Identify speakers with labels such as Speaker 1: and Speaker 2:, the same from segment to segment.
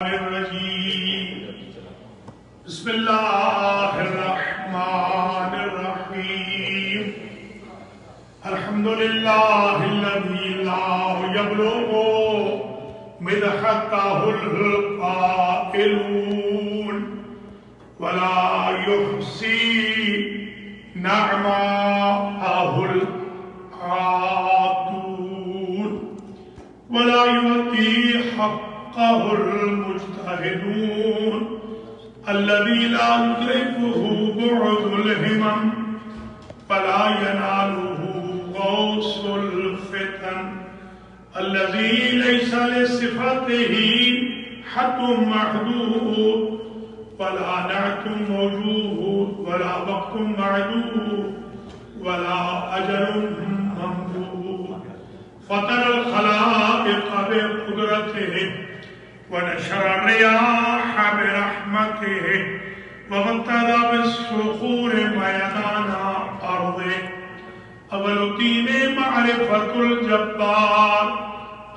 Speaker 1: الرجيم بسم الله الرحمن الرحيم الحمد لله الذي لا يبلغ مدحته القائلون ولا يحصي نعماءه العادون ولا يؤتي حقه المجتهدون الذي لا يدركه بعد الهمم فلا يناله غوص الفتن الذي ليس لصفته حد محدود ولا نعت موجود ولا وقت معدود ولا أجل ممدود فطر الخلائق بقدرته ونشر الرياح برحمته وابتدى بالصخور ميدان أرضه أول دين معرفة الجبار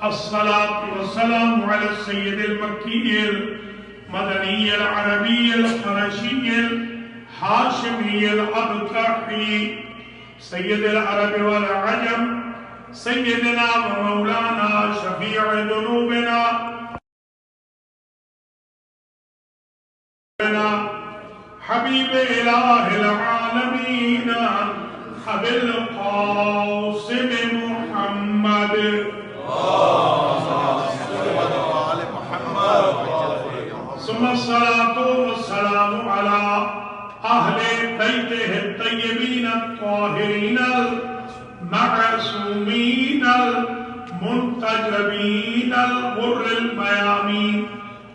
Speaker 1: الصلاة والسلام على السيد المكي المدني العربي القرشي الهاشمي الأبتحي سيد العرب والعجم سيدنا ومولانا شفيع ذنوبنا حبيب إله العالمين أبي القاسم محمد ثم الصلاة والسلام على أهل بيته الطيبين الطاهرين المعصومين المنتجبين الغر الميامين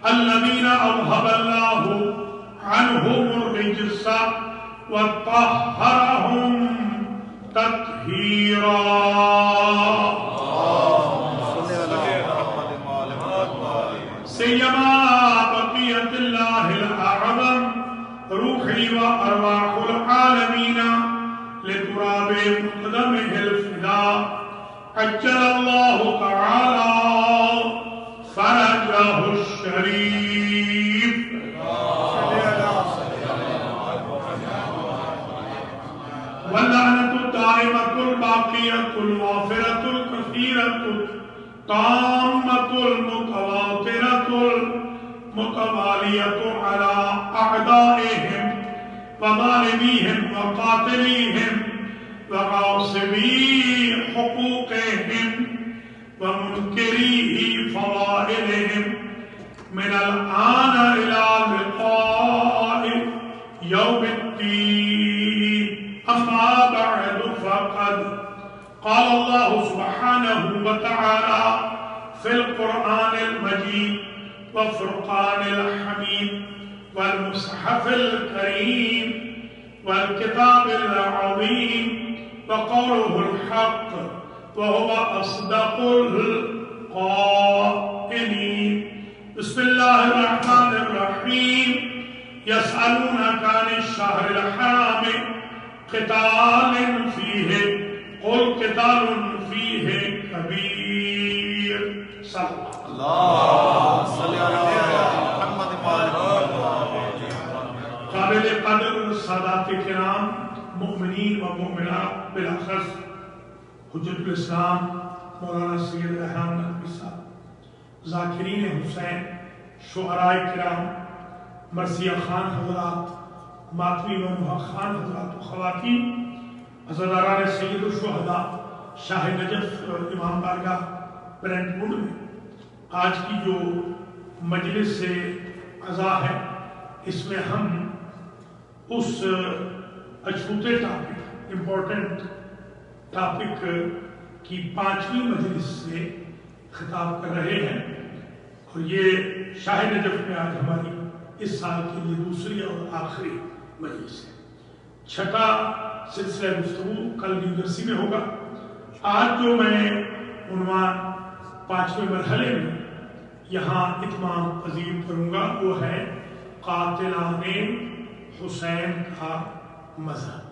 Speaker 1: الذين أوهب الله عنهم الرجس وطهرهم تطهيرا سيما بقية الله الأعظم روحي وأرواح العالمين لتراب مقدمه الفداء عجل الله تعالى فرجه الشريف واللعنة الدائمة الباقية الوافرة الكثيرة التامة المتواترة المتوالية على أعدائهم وظالميهم وقاتليهم وغاصبي حقوقهم ومنكري فضائلهم من الآن إلى لقاء يوم الدين أما بعد فقد قال الله سبحانه وتعالى في القرآن المجيد والفرقان الحميد والمصحف الكريم والكتاب العظيم وقوله الحق وهو أصدق القائلين بسم الله الرحمن الرحيم يسألونك عن الشهر الحرام قتال فيه قل قتال فيه كبير صلى الله صلى على محمد قابل قدر سادات کرام مؤمنین و مؤمنات بالاخص حجت الاسلام مولانا سید ریحان ندوی صاحب ذاکرین حسین شعراء کرام مرثیہ خان حضرات ماتمی ممنوح خان حضرات و خواتین عزاداران سید الشہداء شاہ نجف امام بارگاہ برینٹ ووڈ میں آج کی جو مجلس سے عزا ہے اس میں ہم اس اچھوتے ٹاپک امپورٹنٹ ٹاپک کی 5ویں مجلس سے خطاب کر رہے ہیں اور یہ شاہ نجف میں آج ہماری اس سال کے لیے دوسری اور آخری مجلس ہے 6واں سلسلہ گفتگو کل نیو جرسی میں ہوگا آج جو میں عنوان 5ویں مرحلے میں یہاں اتمام پذیر کروں گا وہ ہے قاتلان حسین کا مذہب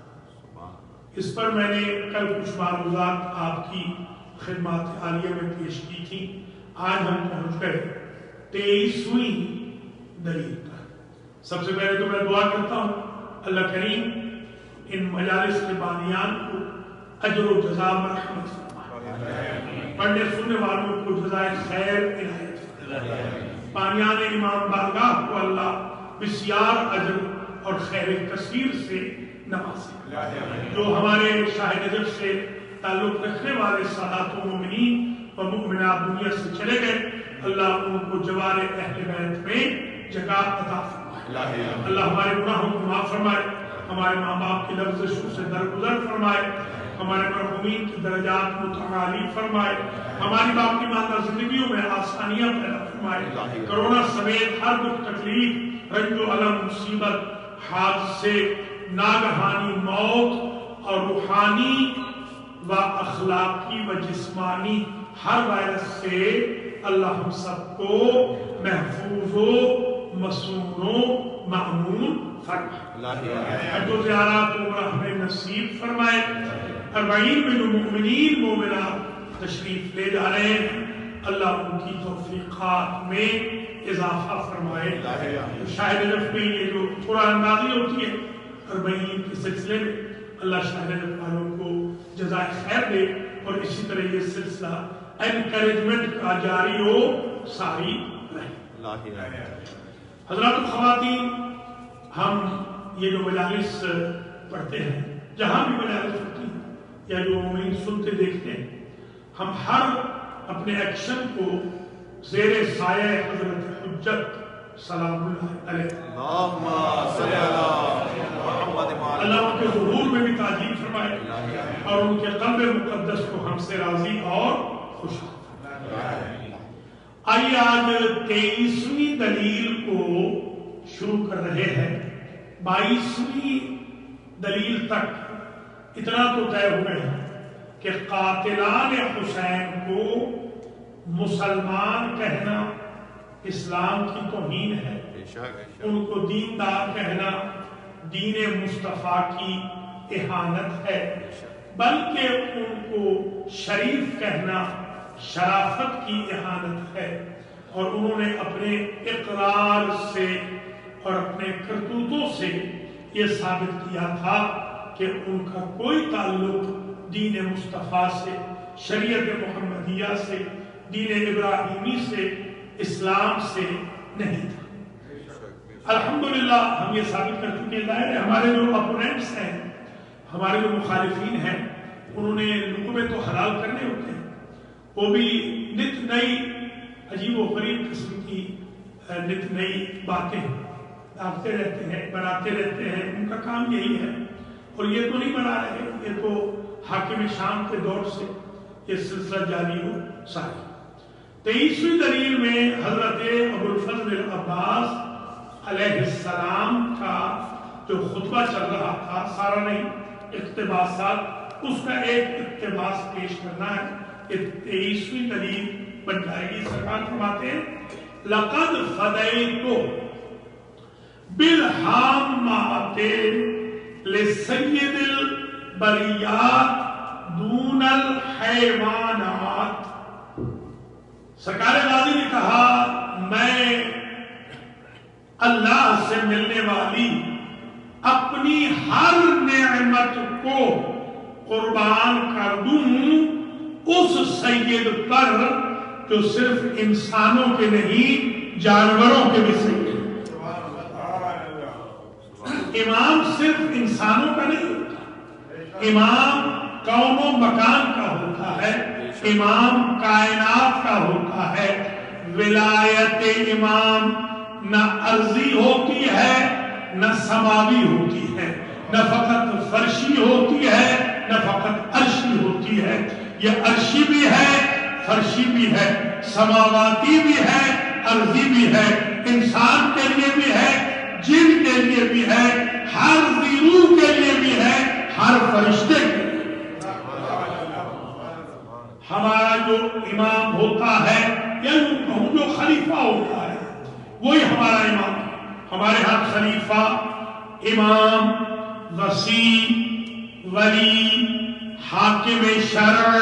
Speaker 1: اس پر میں نے کل کچھ معروضات آپ کی خدمات عالیہ میں پیش کی تھی. آج ہم پہنچ گئے 23ویں دلیل پر۔ سب سے پہلے تو میں دعا کرتا ہوں اللہ کریم ان مجالس کے بانیان کو اجر و جزا مرحمت فرمائے، پڑھنے سننے والوں کو جزائے خیر عنایت فرمائے، بانیان امام بارگاہ کو اللہ بسیار اجر اور خیر کثیر سے نوازے، جو ہمارے شاہ نجف سے تعلق رکھنے والے سادات و مومنین و مؤمنات دنیا سے چلے گئے، اللہ ان کو جوار اہل بیت میں جگہ عطا فرمائے، اللہ ہمارے گناہوں کو معاف فرمائے، ہمارے ماں باپ کی لفظشوں سے درگزر فرمائے، ہمارے مرحومین کی درجات متعالی فرمائے، ہماری باپ کی ماندہ زندگیوں میں آسانیاں پیدا فرمائے، کرونا سمیت ہر دکھ تکلیف رنج و الم مصیبت حادثے ناگہانی موت اور روحانی و اخلاقی و جسمانی ہر وائرس سے اللہ ہم سب کو محفوظ و مسنون و معمون فرمائے، حج و زیارات عمرہ ہمیں نصیب فرمائے، 40 میں جو مومنین مومنات تشریف لے جا رہے ہیں اللہ ان کی توفیقات میں اضافہ فرمائے، شاہ نجف میں یہ جو قرآن اندازی ہوتی ہے 40 کے سلسلے میں اللہ شاہ نجف والوں کو جزائے خیر دے، اور اسی طرح یہ سلسلہ انکریجمنٹ کا جاری ہو ساری رہے۔ حضرات و خواتین، ہم یہ جو مجالس پڑھتے ہیں جہاں بھی مجالس ہوتی ہیں یا جو مومنین سنتے دیکھتے ہیں، ہم ہر اپنے ایکشن کو زیر سایہ حضرت حجت سلام اللہ علیہ اللہ ان کے ظہور میں بھی تعظیم فرمائے اور ان کے قلب مقدس کو ہم سے راضی اور خوش فرمائے۔ آئیے آج 23ویں دلیل کو شروع کر رہے ہیں، 22ویں دلیل تک اتنا تو طے ہوئے ہیں کہ قاتلان حسین کو مسلمان کہنا اسلام کی توہین ہے، ان کو دیندار کہنا دین مصطفیٰ کی اہانت ہے، بلکہ ان کو شریف کہنا شرافت کی اہانت ہے، اور انہوں نے اپنے اقرار سے اور اپنے کرتوتوں سے یہ ثابت کیا تھا کہ ان کا کوئی تعلق دین مصطفیٰ سے، شریعت محمدیہ سے، دین ابراہیمی سے، اسلام سے نہیں تھا۔ الحمدللہ ہم یہ ثابت کر چکے ہیں، ہمارے جو اپوننٹس ہیں، ہمارے جو مخالفین ہیں، انہوں نے لقمے تو حلال کرنے ہوتے ہیں، وہ بھی نت نئی عجیب و غریب قسم کی نت نئی باتیں ڈالتے رہتے ہیں، بناتے رہتے ہیں، ان کا کام یہی ہے، اور یہ تو نہیں بنا رہے، یہ تو حاکم شام کے دور سے یہ سلسلہ جاری ہو ساری۔ 23ویں دلیل میں حضرت ابو الفضل العباس علیہ السلام کا جو خطبہ چل رہا تھا، سارا نہیں اقتباسات، اس کا ایک اقتباس پیش کرنا ہے، یہ 23ویں دلیل بن جائے گی۔ سرکار فرماتے ہیں لَقَدْ فَدَيْتُ بِالْحَامَّاتِ لِسَيِّدِ الْبَرِيَّاتِ دون الحیوانات۔ سرکار غازی نے کہا میں اللہ سے ملنے والی اپنی ہر نعمت کو قربان کر دوں اس سید پر جو صرف انسانوں کے نہیں جانوروں کے بھی سید ہے۔ امام صرف انسانوں کا نہیں ہوتا، امام کون و مکان کا ہوتا ہے، امام کائنات کا ہوتا ہے۔ ولایت امام نہ ارضی ہوتی ہے نہ سماوی ہوتی ہے، نہ فقط فرشی ہوتی ہے نہ فقط عرشی ہوتی ہے، یہ عرشی بھی ہے فرشی بھی ہے، سماواتی بھی ہے ارضی بھی ہے، انسان کے لیے بھی ہے جن کے لیے بھی ہے، ہر ذی روح کے لیے بھی ہے، ہر فرشتے کے لیے۔ ہمارا جو امام ہوتا ہے یا جو خلیفہ ہوتا ہے وہی ہمارا امام ہے۔ ہمارے ہاں خلیفہ، امام، وسیع، ولی، حاکم شرع،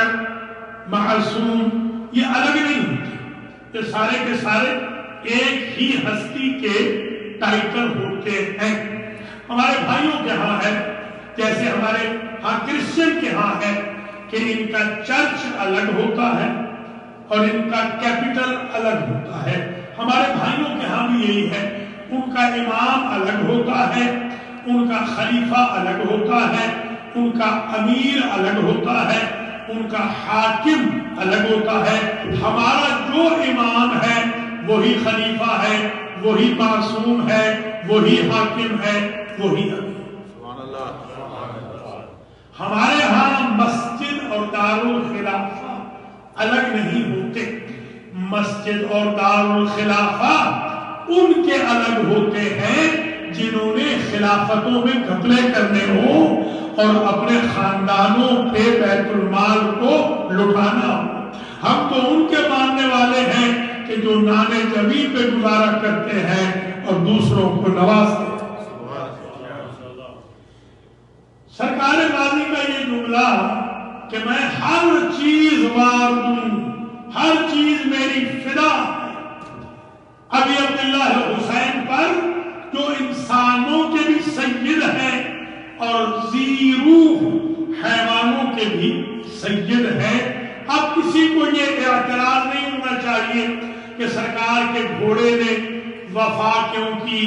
Speaker 1: معصوم یہ الگ نہیں ہوتے، یہ سارے کے سارے ایک ہی ہستی کے ٹائٹل ہوتے ہیں. ہمارے بھائیوں کے ہاں ہے، جیسے ہمارے ہاں کرسچن کے ہاں ہے کہ ان کا چرچ الگ ہوتا ہے اور ان کا کیپٹل الگ ہوتا ہے. ہمارے بھائیوں کے ہاں بھی یہی ہے، ان کا امام الگ ہوتا ہے، ان کا خلیفہ الگ ہوتا ہے، ان کا امیر الگ ہوتا ہے، ان کا حاکم الگ ہوتا ہے. ہمارا جو امام ہے وہی خلیفہ ہے، وہی معصوم ہے، وہی حاکم ہے، وہی امیر. ہمارے ہاں مسجد اور دارالخلافہ الگ نہیں ہوتے. مسجد اور دارالخلافہ ان کے الگ ہوتے ہیں جنہوں نے خلافتوں میں گھپلے کرنے ہوں اور اپنے خاندانوں پہ بیت المال کو لٹانا ہو. ہم تو ان کے ماننے والے ہیں کہ جو نانے جبی پہ گزارا کرتے ہیں اور دوسروں کو نوازتے ہیں. سرکار غازی کا یہ جملہ کہ میں ہر چیز وار دوں، ہر چیز میری فدا. ابھی عبداللہ حسین پر جو انسانوں کے بھی سید ہیں اور ذی روح حیوانوں کے بھی سید ہیں. اب کسی کو یہ اعتراض نہیں ہونا چاہیے کہ سرکار کے گھوڑے نے وفا کیوں کی،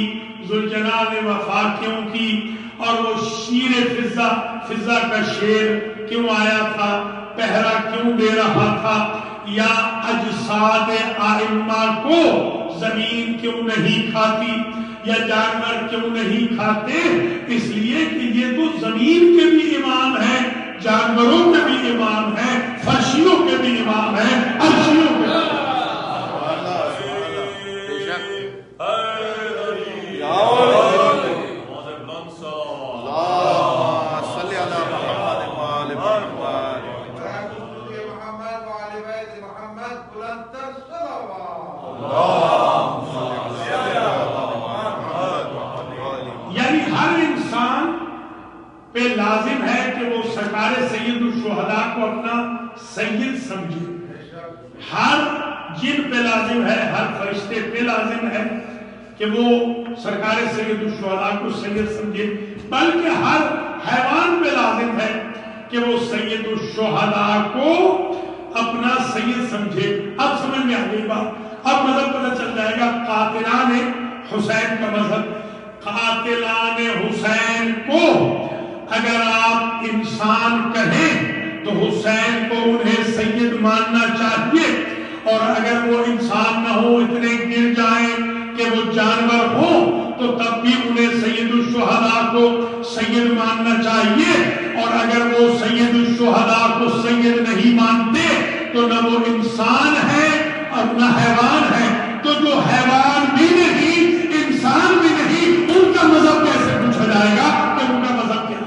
Speaker 1: ذوالجناح نے وفا کیوں کی، اور وہ شیر فضہ کا شیر کیوں آیا تھا، پہرا کیوں دے رہا تھا، یا اجساد ائمہ کو زمین کیوں نہیں کھاتی یا جانور کیوں نہیں کھاتے. اس لیے کہ یہ تو زمین کے بھی امام ہیں، جانوروں کے بھی امام ہیں، فرشیوں کے بھی امام ہیں، عرشیوں کے بھی. یعنی ہر انسان پہ لازم ہے کہ وہ سرکار سید الشہداء کو اپنا سید سمجھے. ہر جن پہ لازم ہے، ہر فرشتے پہ لازم ہے کہ وہ سرکار سید الشہداء کو سید سمجھے، بلکہ ہر حیوان پہ لازم ہے کہ وہ سید الشہداء کو اپنا سید سمجھے. اب سمجھ میں آ گئی بات. اب مذہب پتہ چل جائے گا. قاتلان حسین کا مذہب، قاتلان حسین کو اگر آپ انسان کہیں تو حسین کو انہیں سید ماننا چاہیے، اور اگر وہ انسان نہ ہو، اتنے گر جائیں کہ وہ جانور ہو، تو تب بھی انہیں سید الشہداء کو سید ماننا چاہیے. اور اگر وہ سید الشہداء کو سید نہیں مانتے تو نہ وہ انسان ہے اور نہ حیوان ہے. تو جو حیوان بھی نہیں، انسان بھی نہیں، ان کا مذہب کیسے پوچھا جائے گا کہ ان کا مذہب کیا ہے؟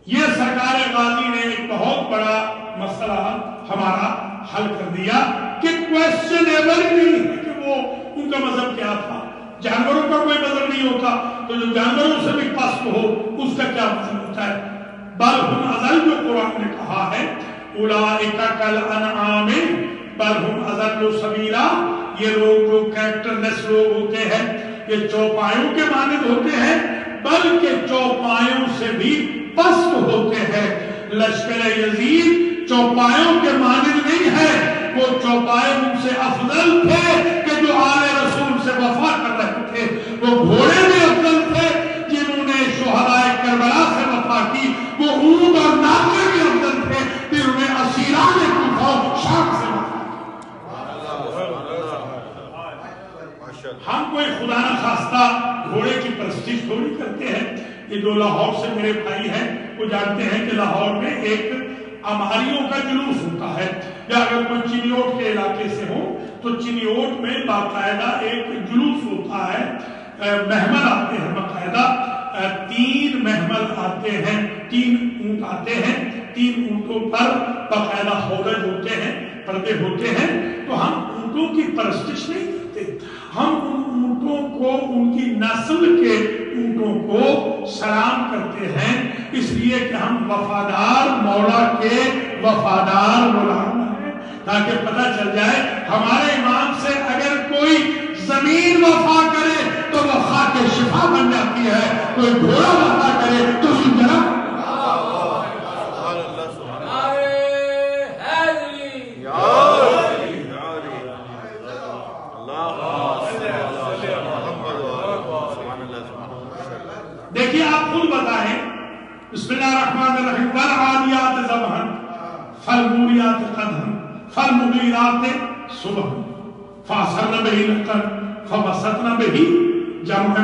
Speaker 1: یہ سرکار غازی نے ایک بہت بڑا مسئلہ ہمارا حل کر دیا کہ کویسچن ایور نہیں ہے کہ وہ ان کا مذہب کیا تھا. جانوروں کا کوئی مذہب نہیں ہوتا تو جو جانوروں سے بھی پست ہو اس کا کیا مذہب ہوتا ہے. بل ہم اضل، جو قرآن نے کہا ہے، اولئک کالانعام بل ہم اضل سبیلا، یہ لوگ جو کریکٹر لیس لوگ ہوتے ہیں، یہ چوپایوں کے مانند ہوتے ہیں، بلکہ چوپایوں سے بھی پست ہوتے ہیں. لشکر یزید چوپایوں کے مانند نہیں ہے، وہ چوپائے ان سے افضل تھے کہ جو آل رسول سے وفا کر رہے تھے. وہ گھوڑے میں افضل تھے جنہوں نے شہداء کربلا سے وفا کی. وہ اونٹ اور ناقے میں افضل تھے جنہوں نے اسیران کوفہ شام سے وفا کی. ہم کوئی خدا نہ خواستہ گھوڑے کی پرستش تھوڑی کرتے ہیں. یہ جو لاہور سے میرے بھائی ہیں وہ جانتے ہیں کہ لاہور میں ایک امہاریوں کا جلوس ہوتا ہے، یا اگر کوئی چنیوٹ کے علاقے سے ہو تو چنیوٹ میں باقاعدہ ایک جلوس ہوتا ہے. محمل آتے ہیں باقاعدہ، 3 محمل آتے ہیں، 3 اونٹ آتے ہیں، 3 اونٹوں پر باقاعدہ ہودج ہوتے ہیں، پردے ہوتے ہیں. تو ہم اونٹوں کی پرستش نہیں کرتے، ہم ان اونٹوں کو، ان کی نسل کے اونٹوں کو سلام کرتے ہیں، اس لیے کہ ہم وفادار مولا کے وفادار غلام ہیں. تاکہ پتہ چل جائے ہمارے امام سے اگر کوئی زمین وفا کرے تو وہ خاک شفا بن جاتی ہے، کوئی گھوڑا وفا کرے تو سنجرا۔ دیکھیے آپ خود بتائیں، بسم اللہ الرحمن الرحیم، والعادیات ضبحا فالموریات قدحا فالمغیرات صبحا فاثرن به نقعا فوسطن به جمعا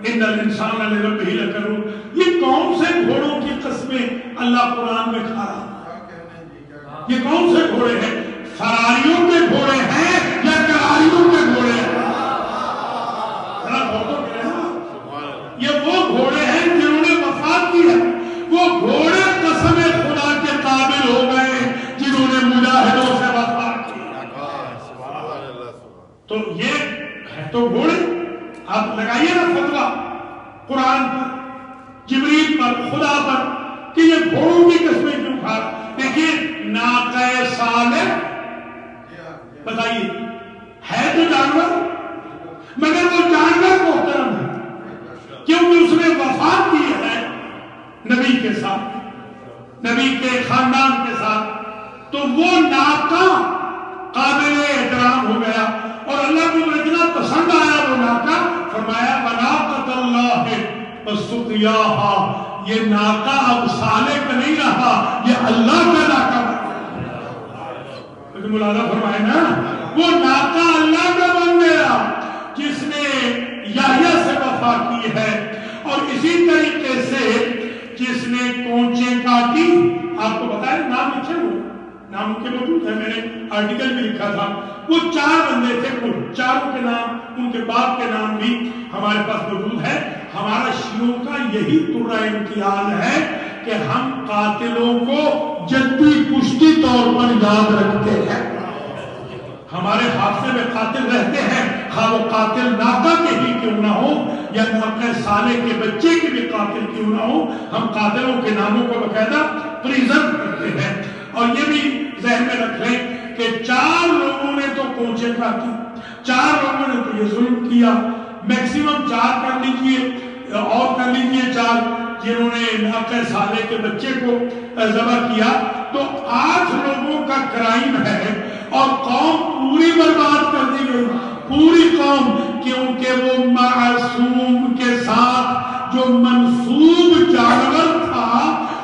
Speaker 1: ان الانسان لربه لکنود۔ یہ کون سے گھوڑوں کی قسمیں اللہ قرآن میں کھا رہا ہے؟ یہ کون سے گھوڑے ہیں؟ فراریوں کے گھوڑے ہیں یا کراریوں کے گھوڑے ہیں؟ یہ وہ گھوڑے ہیں جنہوں نے وفات کی ہے، وہ گھوڑے قسم خدا کے قابل ہو گئے جنہوں نے مجاہدوں سے وفات کی۔ تو یہ ہے تو گھوڑے، آپ لگائیے نا فتویٰ قرآن پر، جبریل پر، خدا پر کہ یہ گھوڑوں کی قسمیں کیوں کھا رہا۔ دیکھیے ناقہ صالح بتائیے ہے تو جانور، مگر وہ جانور محترم ہے کیونکہ اس نے وفات کی ہے نبی کے ساتھ، نبی کے خاندان کے ساتھ، تو وہ ناقہ قابل احترام ہو گیا اور اللہ کو اتنا پسند آیا وہ ناقہ، فرمایا بناقۃ اللہ وسقیاہا، یہ ناقہ اب صالح کا نہیں رہا، یہ اللہ کا ناقہ بن مولانا فرمائے نا، وہ ناقہ اللہ کا بن گیا جس نے یحییٰ سے وفا کی ہے، اور اسی طریقے سے جس نے کونچیں کاٹی، آپ کو بتائیں نام لکھے ہوئے، نام کے موجود ہے، میں نے آرٹیکل بھی لکھا تھا، وہ 4 بندے تھے، وہ چاروں کے نام، ان کے باپ کے نام بھی ہمارے پاس موجود ہے۔ ہمارا شیعوں کا یہی طرح امتیاز ہے کہ ہم قاتلوں کو جدی پشتی طور پر یاد رکھتے ہیں، ہمارے حافظے میں قاتل رہتے ہیں، خواہ وہ قاتل ناقہ کے ہی کیوں نہ ہو یا ناقہ صالح کے بچے کے بھی قاتل کیوں نہ ہو، ہم قاتلوں کے ناموں کو باقاعدہ پریزرو کرتے ہیں۔ اور یہ بھی ذہن میں رکھ لیں کہ 4 لوگوں نے تو کونچے کاٹی، 4 لوگوں نے تو یہ ظلم کیا، میکسیمم 4 کر لیجئے اور کر لیجئے 4 جنہوں نے ناقہ صالح کے بچے کو ذبح کیا، تو 8 لوگوں کا کرائم ہے اور قوم پوری برباد کر دی گئی، پوری قوم، کیونکہ وہ معصوم کے ساتھ جو منسوب جانور تھا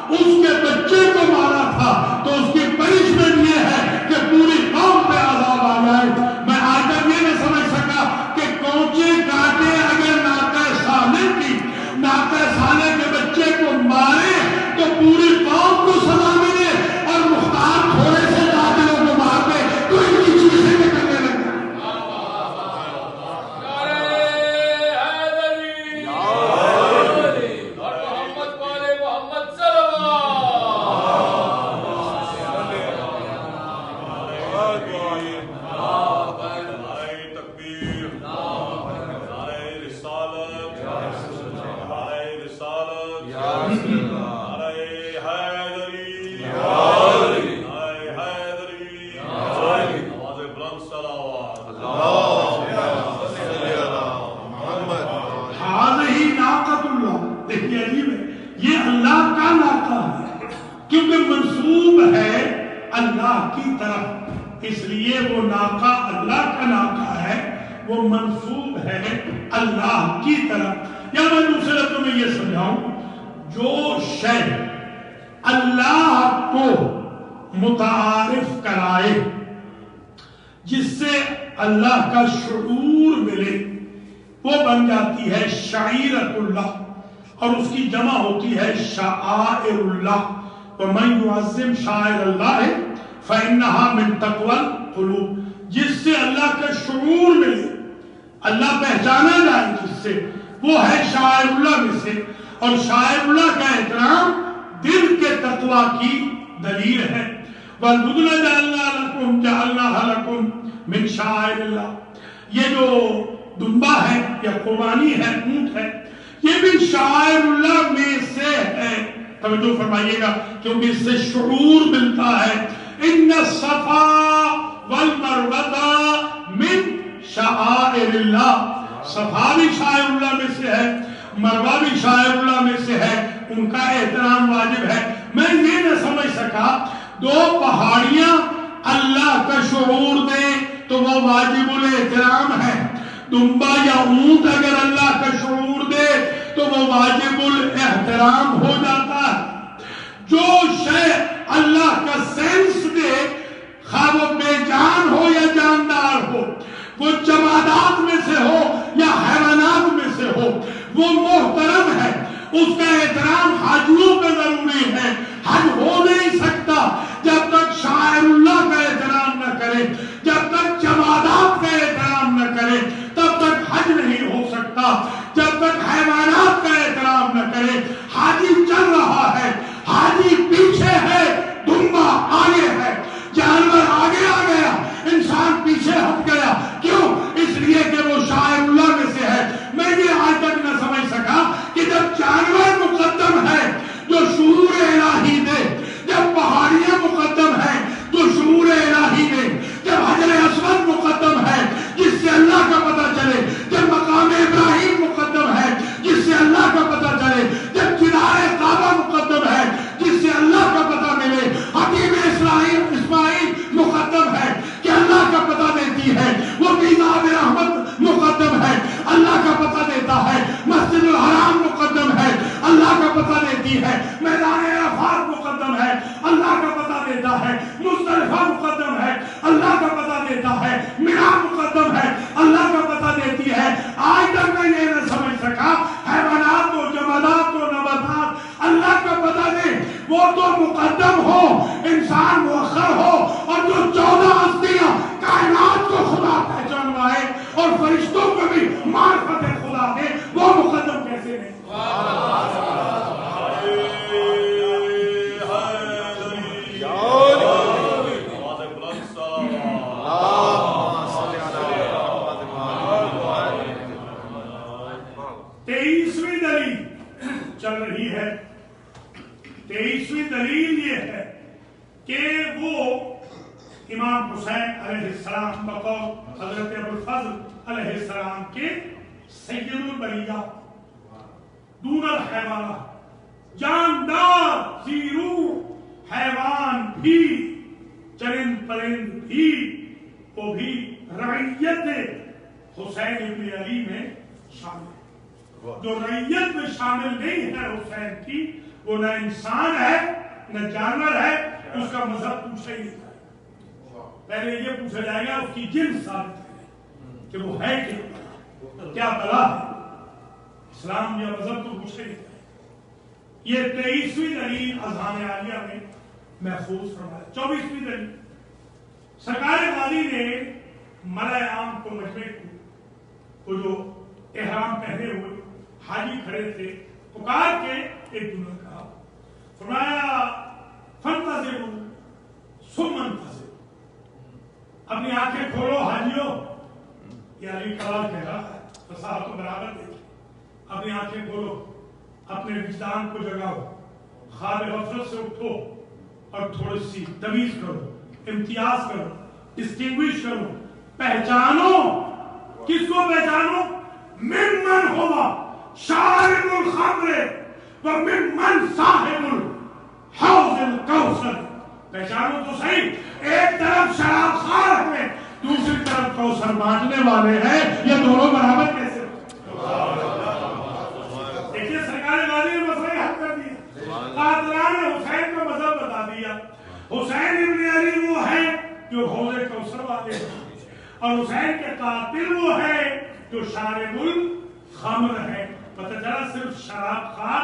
Speaker 1: اس کے بچے کو مارا تھا، تو اس کی پنشمنٹ یہ ہے کہ پوری قوم پہ عذاب آ جائے۔ میں آج تک یہ نہ سمجھ سکا کہ کونچے کاٹے اگر ناقہ صالح کی، ناقہ صالح کے بچے کو مارے تو پوری قوم کو سزا ملے، اور مختار تھوڑے سے قاتلوں کو مار دے تو ان کی چیزیں نکلنے لگے۔ اس لیے وہ ناقہ اللہ کا ناقہ ہے، وہ منسوب ہے اللہ کی طرف۔ یا میں دوسرے لفظوں میں یہ سمجھاؤں، جو شے اللہ کو متعارف کرائے، جس سے اللہ کا شعور ملے، وہ بن جاتی ہے شعیرۃ اللہ، اور اس کی جمع ہوتی ہے شعائر اللہ۔ وَمَن يُعَظِّمْ شَعَائِرَ اللَّهِ فَإِنَّهَا مِن تَقْوَى الْقُلُوبِ، جس سے اللہ کا شعور ملے، اللہ پہچانا جائے جس سے، وہ ہے شاعر اللہ میں سے، اور شاعر اللہ کا احترام دل کے تقوی کی دلیل ہے۔ وَالْبُدْنَ جَعَلْنَاهَا لَكُمْ مِن شَعَائِرِ اللَّهِ، یہ جو دمبا ہے یا قربانی ہے، اونٹ ہے، یہ بھی شاعر اللہ میں سے ہے۔ توجہ فرمائیے گا، کیونکہ اس سے شعور ملتا ہے۔ ان الصفا والمروۃ من شعائر اللہ. صفا بھی شاعر اللہ میں سے ہے، مروہ بھی شاعر اللہ میں سے ہے، ان کا احترام واجب ہے. میں یہ نہ سمجھ سکا دو پہاڑیاں اللہ کا شعور دیں تو وہ واجب الاحترام ہے، دمبا یا اونٹ اگر اللہ کا شعور دے تو وہ واجب الاحترام ہو جاتا ہے. جو شے اللہ کا سینس دے، خواہ وہ بے جان ہو یا جاندار ہو، وہ جمادات میں سے ہو یا حیوانات میں سے ہو، وہ محترم ہے. اس کا احترام حاجیوں پہ ضروری ہے. حج ہو نہیں سکتا جب تک شاعر اللہ کا احترام نہ کرے، جب تک جمادات کا احترام نہ کرے تب تک حج نہیں ہو سکتا. جب تک حیوانات کا احترام نہ کرے. حاجی چل رہا ہے، حاجی پیچھے ہے، دمبا آگے ہے، جانور آگے آ گیا، انسان پیچھے ہٹ گیا. کیوں؟ اس لیے کہ وہ شاعر اللہ میں سے ہے. میں یہ آج تک نہ سمجھ سکا کہ جب جانور مقدم ہے جو شعور الہی دے، جب پہاڑیاں مقدم ہے جو شعور الہی دے، جب حجر اسود مقدم ہے جس سے اللہ کا پتہ چلے، جب مقام ابراہیم مقدم ہے جس سے اللہ کا پتہ چلے، جب جدار کعبہ مقدم ہے جس سے اللہ کا پتہ ملے، حتیم اسماعیل مقدم ہے کہ اللہ کا پتہ دیتی ہے، وہ میزاب رحمت مقدم ہے، اللہ کا پتہ دیتا ہے، مسجد الحرام مقدم ہے، اللہ کا پتہ دیتی ہے، میدان عرفات مقدم ہے، اللہ کا پتہ دیتا ہے، مزدلفہ مقدم ہے، اللہ کا پتہ دیتا ہے، مینا مقدم ہے، اللہ کا پتہ دیتی ہے. آج تک میں یہ نہ سمجھ سکا حیوانات کو، جمادات کو، نباتات اللہ کا پتہ دے، وہ تو مقدم ہو، انسان مؤخر ہو. اور جو 14 ہستیاں کائنات کو خدا پہچانوائے اور فرشتوں کو بھی معرفت خدا دے، وہ مقدم کیسے نہیں؟ تیئیسویں دلیل چل رہی ہے. 23ویں دلیل یہ ہے کہ وہ امام حسین علیہ السلام بقول حضرت ابوالفضل علیہ السلام کے سید البریہ، دون الحیوانات، جاندار زیرو حیوان بھی، چرند پرند بھی، وہ بھی رعیت حسین ابن علی میں شامل ہے. جو رعیت میں شامل نہیں ہے حسین کی، وہ نہ انسان ہے نہ جانور ہے، اس کا مذہب پوچھا ہی نہیں جائے. پہلے یہ پوچھا جائے گا اس کی جنس ثابت کرے کہ وہ ہے کیا بلا ہے. اسلام یا مذہب تو پوچھا ہی نہیں جائے. یہ 23ویں دلیل اذہان عالیہ میں محفوظ فرمایا. 24ویں دلیل سرکار غازی نے ملأ عام کو، مجمع کو جو احرام پہنے ہوئے حاجی کھڑے تھے، پکار کے ایک جملہ کہا، فرمایا فانتظروا ثم انتظروا، اپنی آنکھیں کھولو حاجیوں. یہ علی کلام کہہ رہا ہے، فصاحت و بلاغت دیکھیں. اپنی آنکھیں کھولو، اپنے وجدان کو جگاؤ، خواب غفلت سے اٹھو اور تھوڑی سی تمیز کرو، امتیاز کرو، ڈسٹنگوش کرو، پہچانو. کس کو پہچانو؟ ممن ہوا شارب الخمر وممن صاحب الحوض الکوثر. پہچانو تو صحیح، ایک طرف شراب خوار ہے، دوسری طرف کوثر بانٹنے والے ہیں. یہ دونوں برابر کیسے؟ دیکھیے سرکار غازی نے مسئلہ حل کر دیا. قاتلان حسین کا مذہب بتا دیا. حسین ابن علی وہ ہے جو حوض کوثر والے ہیں، اور حسین کے قاتل وہ ہے جو شارب الخمر ہے. پتہ چلا صرف شراب خار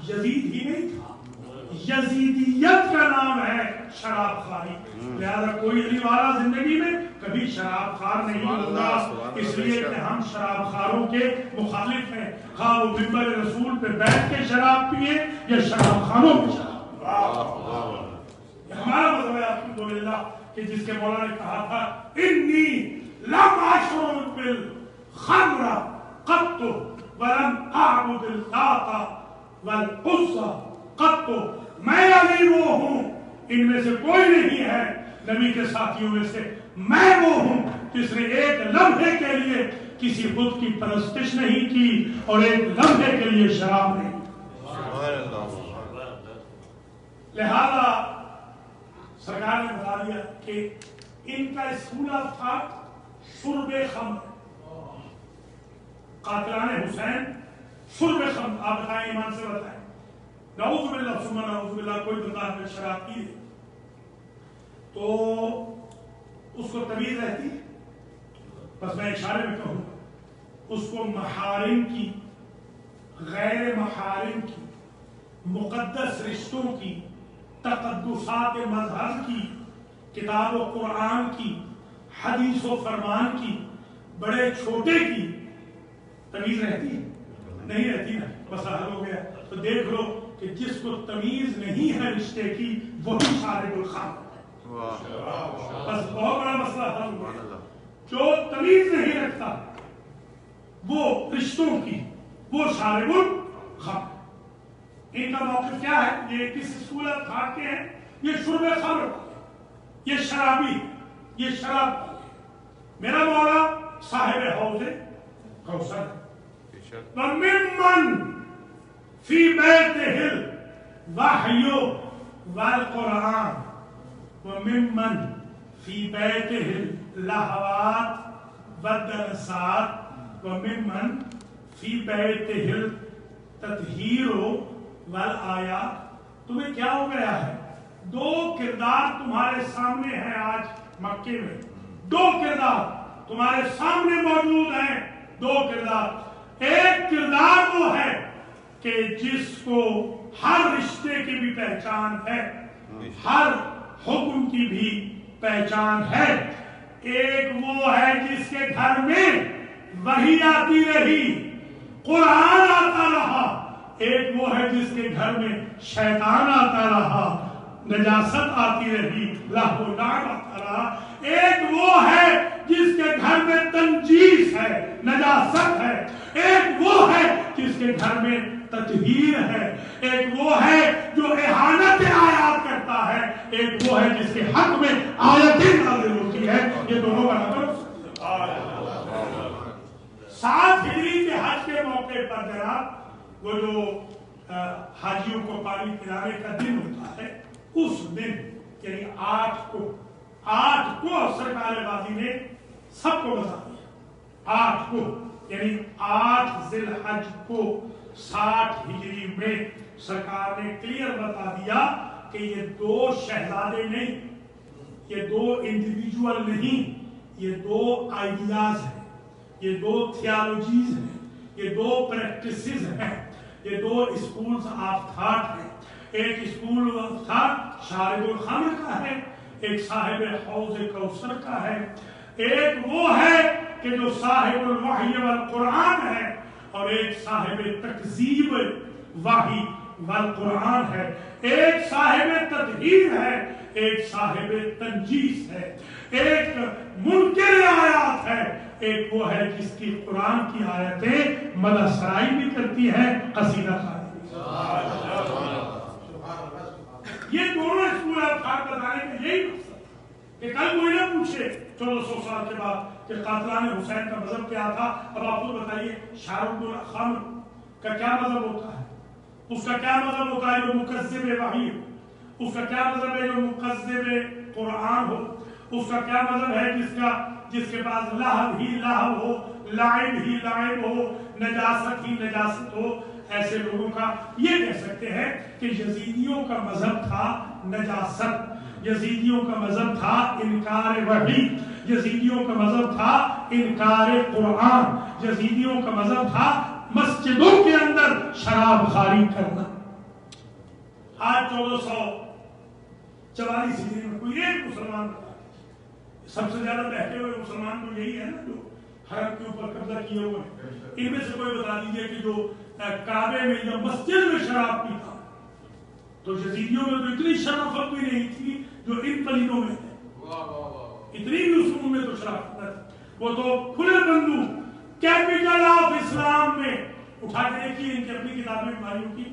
Speaker 1: یزید ہی نہیں تھا، یزیدیت کا نام ہے شراب خاری. لہذا کوئی علی والا زندگی میں کبھی شراب خار نہیں ہوگا، اس لیے کہ ہم شراب خاروں کے مخالف ہیں، خواہ وہ منبر رسول پہ بیٹھ کے شراب پیے یا شراب خانوں میں شراب. یہ ہمارا مذہب ہے الحمدللہ، کہ جس کے مولا نے کہا تھا انی لم اشرب بالخمر قط ولم اعبد اللات والعزى قط. میں علی وہ ہوں، ان میں سے کوئی نہیں ہے نبی کے ساتھیوں میں سے میں وہ ہوں جس نے ایک لمحے کے لیے کسی خود کی پرستش نہیں کی اور ایک لمحے کے لیے شراب نہیں. لہذا سرکار نے بتا دیا کہ ان کا اسکولہ تھا شرب خمر. قاتلان حسین شرب خمر. آپ بتائیں ایمان سے بتائیں. نعوذ باللہ ثم نعوذ باللہ کوئی بندہ میں شراب کی ہے تو اس کو تمیز رہتی ہے. بس میں اشارے میں کہوں اس کو محارم کی، غیر محارم کی، مقدس رشتوں کی، تقدسات مذہب کی، کتاب و قرآن کی، حدیث و فرمان کی، بڑے چھوٹے کی تمیز رہتی ہے؟ نہیں رہتی نا. مسئلہ حل ہو گیا. تو دیکھ لو کہ جس کو تمیز نہیں ہے رشتے کی وہی شارب الخمر. بس بہت بڑا مسئلہ حل ہو گیا. جو تمیز نہیں رکھتا وہ رشتوں کی وہ شارب الخمر. ان کا موقف کیا ہے؟ یہ کس اسکول تھا کے ہیں؟ یہ شرب خمر، یہ شرابی، یہ شراب. میرا مولا صاحب حوض کوثر. وَمِمَّنْ فِي بَيْتِهِ الْوَحْيُ وَالْقُرْآنُ وَمِمَّنْ فِي بَيْتِهِ اللَّهْوَاتُ وَالدَّرَسَاتُ وَمِمَّنْ فِي بَيْتِهِ التَّطْهِيرُ والآیات. تمہیں کیا ہو گیا ہے؟ دو کردار تمہارے سامنے ہیں آج مکے میں. دو کردار تمہارے سامنے موجود ہیں. دو کردار. ایک کردار وہ ہے کہ جس کو ہر رشتے کی بھی پہچان ہے، ہر حکم کی بھی پہچان ہے. ایک وہ ہے جس کے گھر میں وحی آتی رہی، قرآن آتا رہا. ایک وہ ہے جس کے گھر میں شیطان آتا رہا، نجاست آتی رہی، لہو و لعب آتا رہا. ایک وہ ہے جس کے گھر میں تنجیس ہے، نجاست ہے. ایک وہ ہے جس کے گھر میں تطہیر ہے. ایک وہ ہے جو اہانت آیات کرتا ہے. ایک وہ ہے جس کے حق میں آیتیں نازل ہوتی ہے. یہ دونوں برابر. 7 ہجری کے حج کے موقع پر جناب وہ جو حاجیوں کو پانی پلانے کا دن ہوتا ہے، اس دن یعنی 8 کو سرکار غازی نے سب کو بتا دیا. 8 کو یعنی 8 ذی الحج کو 60 ہجری میں سرکار نے کلیئر بتا دیا کہ یہ 2 شہزادے نہیں، یہ 2 انڈیویجول نہیں، یہ 2 آئیڈیاز ہیں، یہ 2 تھیالوجیز ہیں، یہ 2 پریکٹسز ہیں، یہ 2 اسکولز آف تھاٹ ہیں. ایک اسکول آف تھاٹ شارب الخمر کا ہے، ایک صاحب حوض کوثر کا ہے. ایک وہ ہے کہ جو صاحب الوحی والقرآن ہے، اور ایک صاحب تکذیب وحی والقرآن ہے. ایک صاحب تطہیر ہے، ایک صاحب تنجیس ہے. ایک منکر آیات ہے، ایک وہ ہے جس کی قرآن کی آیتیں مدح سرائی بھی کرتی ہے، قصیدہ خانی. یہ دونوں اسکول آپ بتانے کا یہی مقصد کہ کل کوئی نہ پوچھے 1400 سال کے بعد کہ قاتلان حسین کا مذہب کیا تھا. اب آپ کو بتائیے شارب الخمر کا کیا مذہب ہوتا ہے؟ اس کا کیا مذہب ہوتا ہے جو مکذب وحی ہو؟ اس کا کیا مذہب ہے جو مکذب قرآن ہو؟ اس کا کیا مذہب ہے جس کے پاس لہو ہی لہو ہو، لعب ہی لعب ہو، نجاست ہی نجاست ہو؟ ایسے لوگوں کا یہ کہہ سکتے ہیں کہ یزیدیوں کا مذہب تھا نجاست، یزیدیوں کا مذہب تھا انکار وحی، یزیدیوں کا مذہب تھا انکار قرآن، یزیدیوں کا مذہب تھا مسجدوں کے اندر شراب خواری کرنا. آج 1444 ہجری میں کوئی ایک مسلمان سب سے زیادہ بہتے ہوئے مسلمان تو یہی ہے نا جو حرم کے اوپر قبضہ کیے ہوئے ہیں. ان میں سے کوئی بتا دیجئے کہ جو کعبے میں یا مسجد میں شراب پیتا. تو یزیدیوں میں تو اتنی شرافت بھی نہیں تھی جو ان پلیدوں میں ہے. اتنی بھی اس میں تو شرافت ہے. وہ تو کھلے بندوق کیپٹل آف اسلام میں اٹھا کے دیکھیے ان کی اپنی کتابیں بھائیوں کی.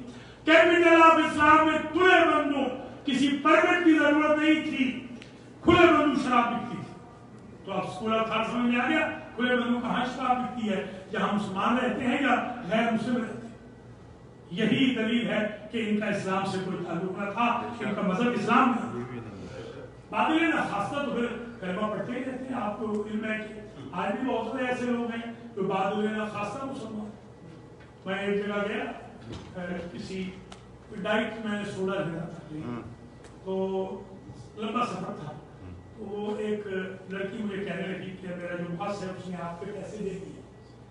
Speaker 1: کیپٹل آف اسلام میں کھلے بندوق، کسی پرمٹ کی ضرورت نہیں تھی، کھلے بندوق شراب بکتی تھی. تو اب اسکول آف تھاٹ سمجھ میں آ گیا کھلے بندوں کہاں شفا ملتی ہے، جہاں مسلمان رہتے ہیں یا غیر مسلم رہتے ہیں. یہی دلیل ہے کہ ان کا اسلام سے کوئی تعلق نہ تھا، کہ ان کا مذہب اسلام نہیں. بات یہ نا خاصہ تو پھر کلمہ پڑھتے ہی رہتے ہیں. آپ کو علم ہے کہ آج بھی بہت سارے ایسے لوگ ہیں جو بعد لینا خاصہ مسلمان. میں ایک جگہ گیا، کسی ڈائٹ میں نے سوڈا لیا تھا، تو لمبا سفر تھا. تو وہ ایک لڑکی مجھے کہنے لگی کہ میرا جو بس ہے اس نے آپ کے پیسے دے دیے.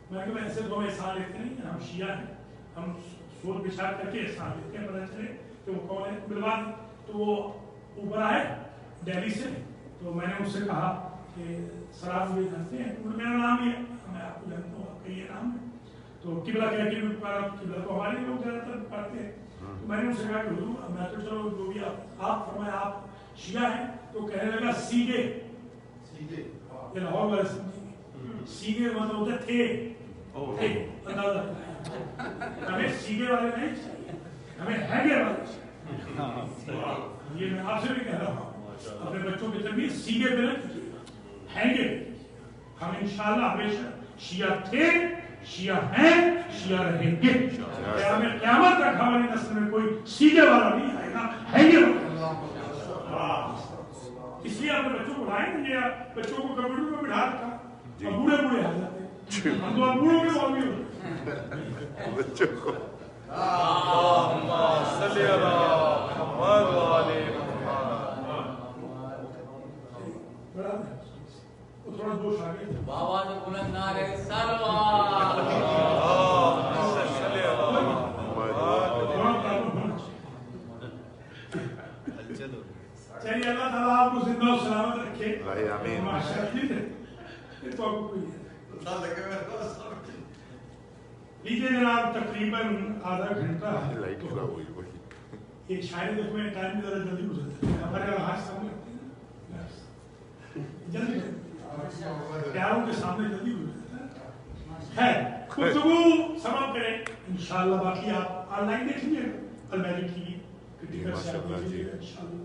Speaker 1: میں کہ ایسے تو ہم احسان لیتے نہیں، ہم شیعہ ہیں، ہم سور بچھا کر کے احسان لیتے ہیں، پتہ چلے کہ وہ کون ہے ملوا دیں. تو وہ اوپر آئے دہلی سے، تو میں نے ان سے کہا کہ سر آپ مجھے جانتے ہیں؟ میرا نام یہ ہے. میں آپ کو جانتا ہوں، آپ کا یہ نام ہے. تو قبلہ کہہ کے بھی پکارا، قبلہ تو ہمارے لوگ زیادہ تر پکارتے ہیں. تو میں نے ان سے کہا کہ حضور میں تو چلو جو بھی آپ فرمائے آپ شیعہ ہیں. تو کہنے لگا سیگے، یہ لاہور والے سمجھیں، سیگے مطلب ہوتے تھے. ہمیں سیگے والے نہیں چاہیے، ہمیں ہینگے والے چاہیے. یہ میں آپ سے بھی کہہ رہا ہوں، اپنے بچوں کی تربیت سیگے پہ نہ کیجیے گا، ہینگے. ہم انشاءاللہ ہمیشہ شیعہ تھے، شیعہ ہیں، شیعہ رہیں گے. قیامت تک ہماری نسل میں کوئی سیگے والا نہیں آئے گا، ہینگے والا. اس لیے اپنے بچوں کو لائیں گے، بچوں کو کمپیوٹر میں بٹھا رکھا، اب بوڑھے بوڑھے آ جاتے ہیں. ہم تو اب بوڑھوں کے بول بھی ہوتے ہیں بچوں کو. تھوڑا جوش آ گیا. بابا نے بلند نعرے سلوات. چلیے اللہ تعالیٰ آپ کو زندہ و سلامت رکھے. لیجیے جناب تقریباً آدھا گھنٹہ ایک شاعر دیکھو میں ٹائم بھی ذرا جلدی گزرتا ہے. ہمارے ہاتھ سامنے جلدی پیاروں کے سامنے جلدی گزرتا ہے. گفتگو سماپت کریں انشاءاللہ. باقی آپ آن لائن دیکھ لیجیے الماجد ٹی وی کے ٹکٹ سے آپ دیکھ لیجیے گا انشاءاللہ.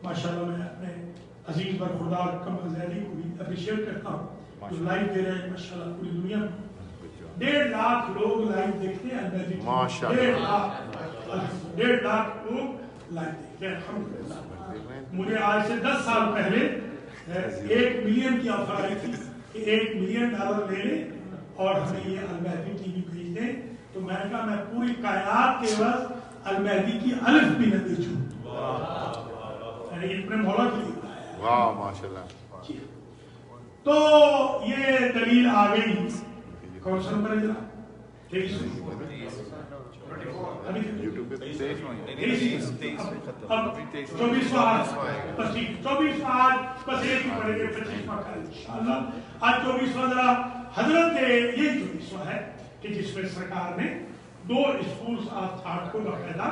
Speaker 1: ماشاءاللہ میں اپنے عزیز برخوردار کمر زیدی کو بھی اپریشیٹ کرتا ہوں جو لائیو دے رہے ہیں. ماشاءاللہ پوری دنیا میں 1.5 لاکھ لوگ لائیو دیکھتے ہیں الماجد ٹی وی. 1.5 لاکھ لوگ لائیو دیکھتے ہیں الحمدللہ. مجھے آج سے 10 سال پہلے 1 ملین کی آفر آئی تھی کہ $1 ملین لے لیں اور ہمیں یہ المہدی ٹی وی بھیج دیں. تو میں نے کہا میں پوری کائنات کے عوض المہدی کی الف بھی نہ بیچوں. اپنے مولا کے لیے واہ ماشاءاللہ. تو یہ دلیل آ گئی. کون سا نمبر ہے جناب؟ 24واں ذرا حضرت یہ 24واں ہے کہ جس میں سرکار نے 2 اسکولز آف تھاٹ کو باقاعدہ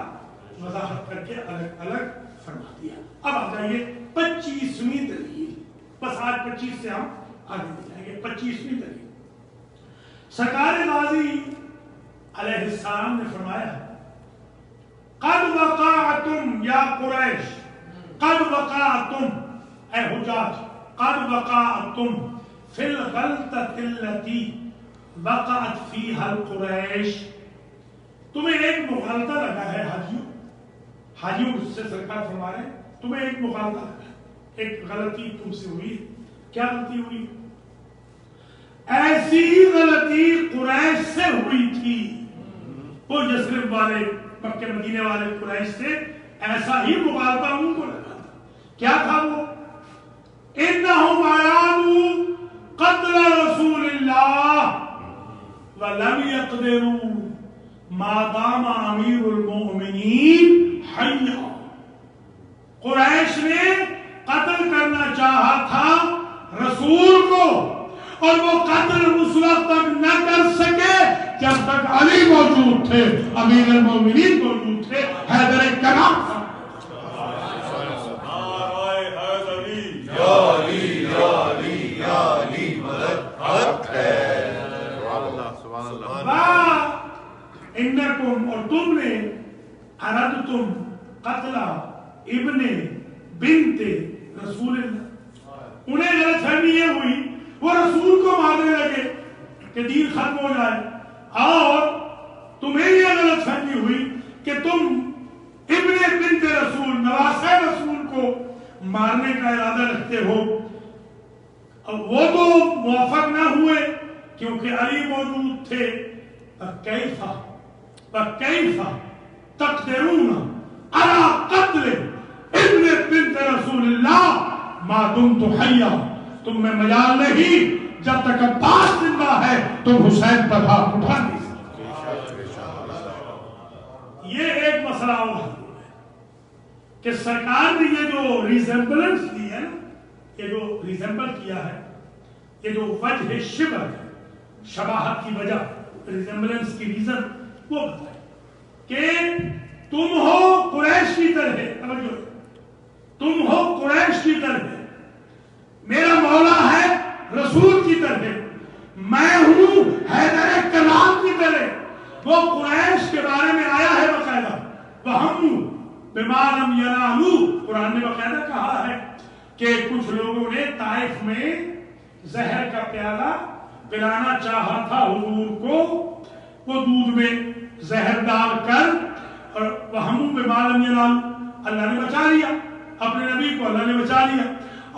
Speaker 1: وضاحت کر کے الگ الگ فرما دیا. اب آ جائیے 25ویں دلیل. بس آج 25 سے ہم آگے بڑھ جائیں گے. 25ویں دلیل سرکار غازی علیہ السلام نے فرمایا قد وقعتم یا قریش، قد وقعتم اے حجاج، قد وقعتم فی الغلطۃ التي وقعت فیہا القریش. تمہیں ایک مغالطہ لگا ہے حاجیوں سے سرکار فرما رہے ہیں تمہیں ایک مغالطہ لگا ہے، ایک غلطی تم سے ہوئی. کیا غلطی ہوئی؟ ایسی غلطی قریش سے ہوئی تھی. وہ یثرب والے مکہ مدینے والے قریش سے ایسا ہی مغالطہ ان کو لگا تھا. کیا تھا وہ؟ انہم ارادوا قتل رسول اللہ ولم یقدروا ما دام امیر المؤمنین حیا. قریش نے قتل کرنا چاہا تھا رسول کو اور وہ قتل اس وقت تک نہ کر سکے جب تک علی موجود تھے، امیر المومنین موجود تھے، حیدر کرام تھا. انکم اور تم نے اردتم قتل ابن بنت رسول اللہ. انہیں غلط فہمی یہ ہوئی کہ دین ختم ہو جائے، اور تمہیں یہ غلط فہمی ہوئی کہ تم ابن بنت رسول نواسہ رسول کو مارنے کا ارادہ رکھتے ہو. اب وہ تو موافق نہ ہوئے کیونکہ علی موجود تھے. کیف تقدرون علی قتل ابن بنت رسول اللہ ما دمت حیا، تم میں مجال نہیں، جب تک عباس زندہ ہے تم حسین پر ہاتھ اٹھا نہیں سکتے. یہ ایک مسئلہ اور ہے کہ سرکار نے یہ جو ریزمبلنس دی ہے نا، یہ جو ریزمبل کیا ہے، یہ جو وجہ شبہ ہے، شباہت کی وجہ، ریزمبلنس کی ریزن، وہ بتائے کہ تم ہو قریش کی طرح، تم ہو قریش کی طرح، میرا مولا ہے رسول کی طرح، میں ہوں حیدر کرام کی طرح. وہ قریش کے بارے میں آیا ہے باقاعدہ، وَهَمُّ بِمَا لَمْ يَنَالُوا، قرآن نے باقاعدہ کہا ہے کہ کچھ لوگوں نے طائف میں زہر کا پیالہ پلانا چاہا تھا حضور کو، وہ دودھ میں زہر ڈال کر، اور وَهَمُّ بِمَا لَمْ يَنَالُوا، اللہ نے بچا لیا اپنے نبی کو، اللہ نے بچا لیا.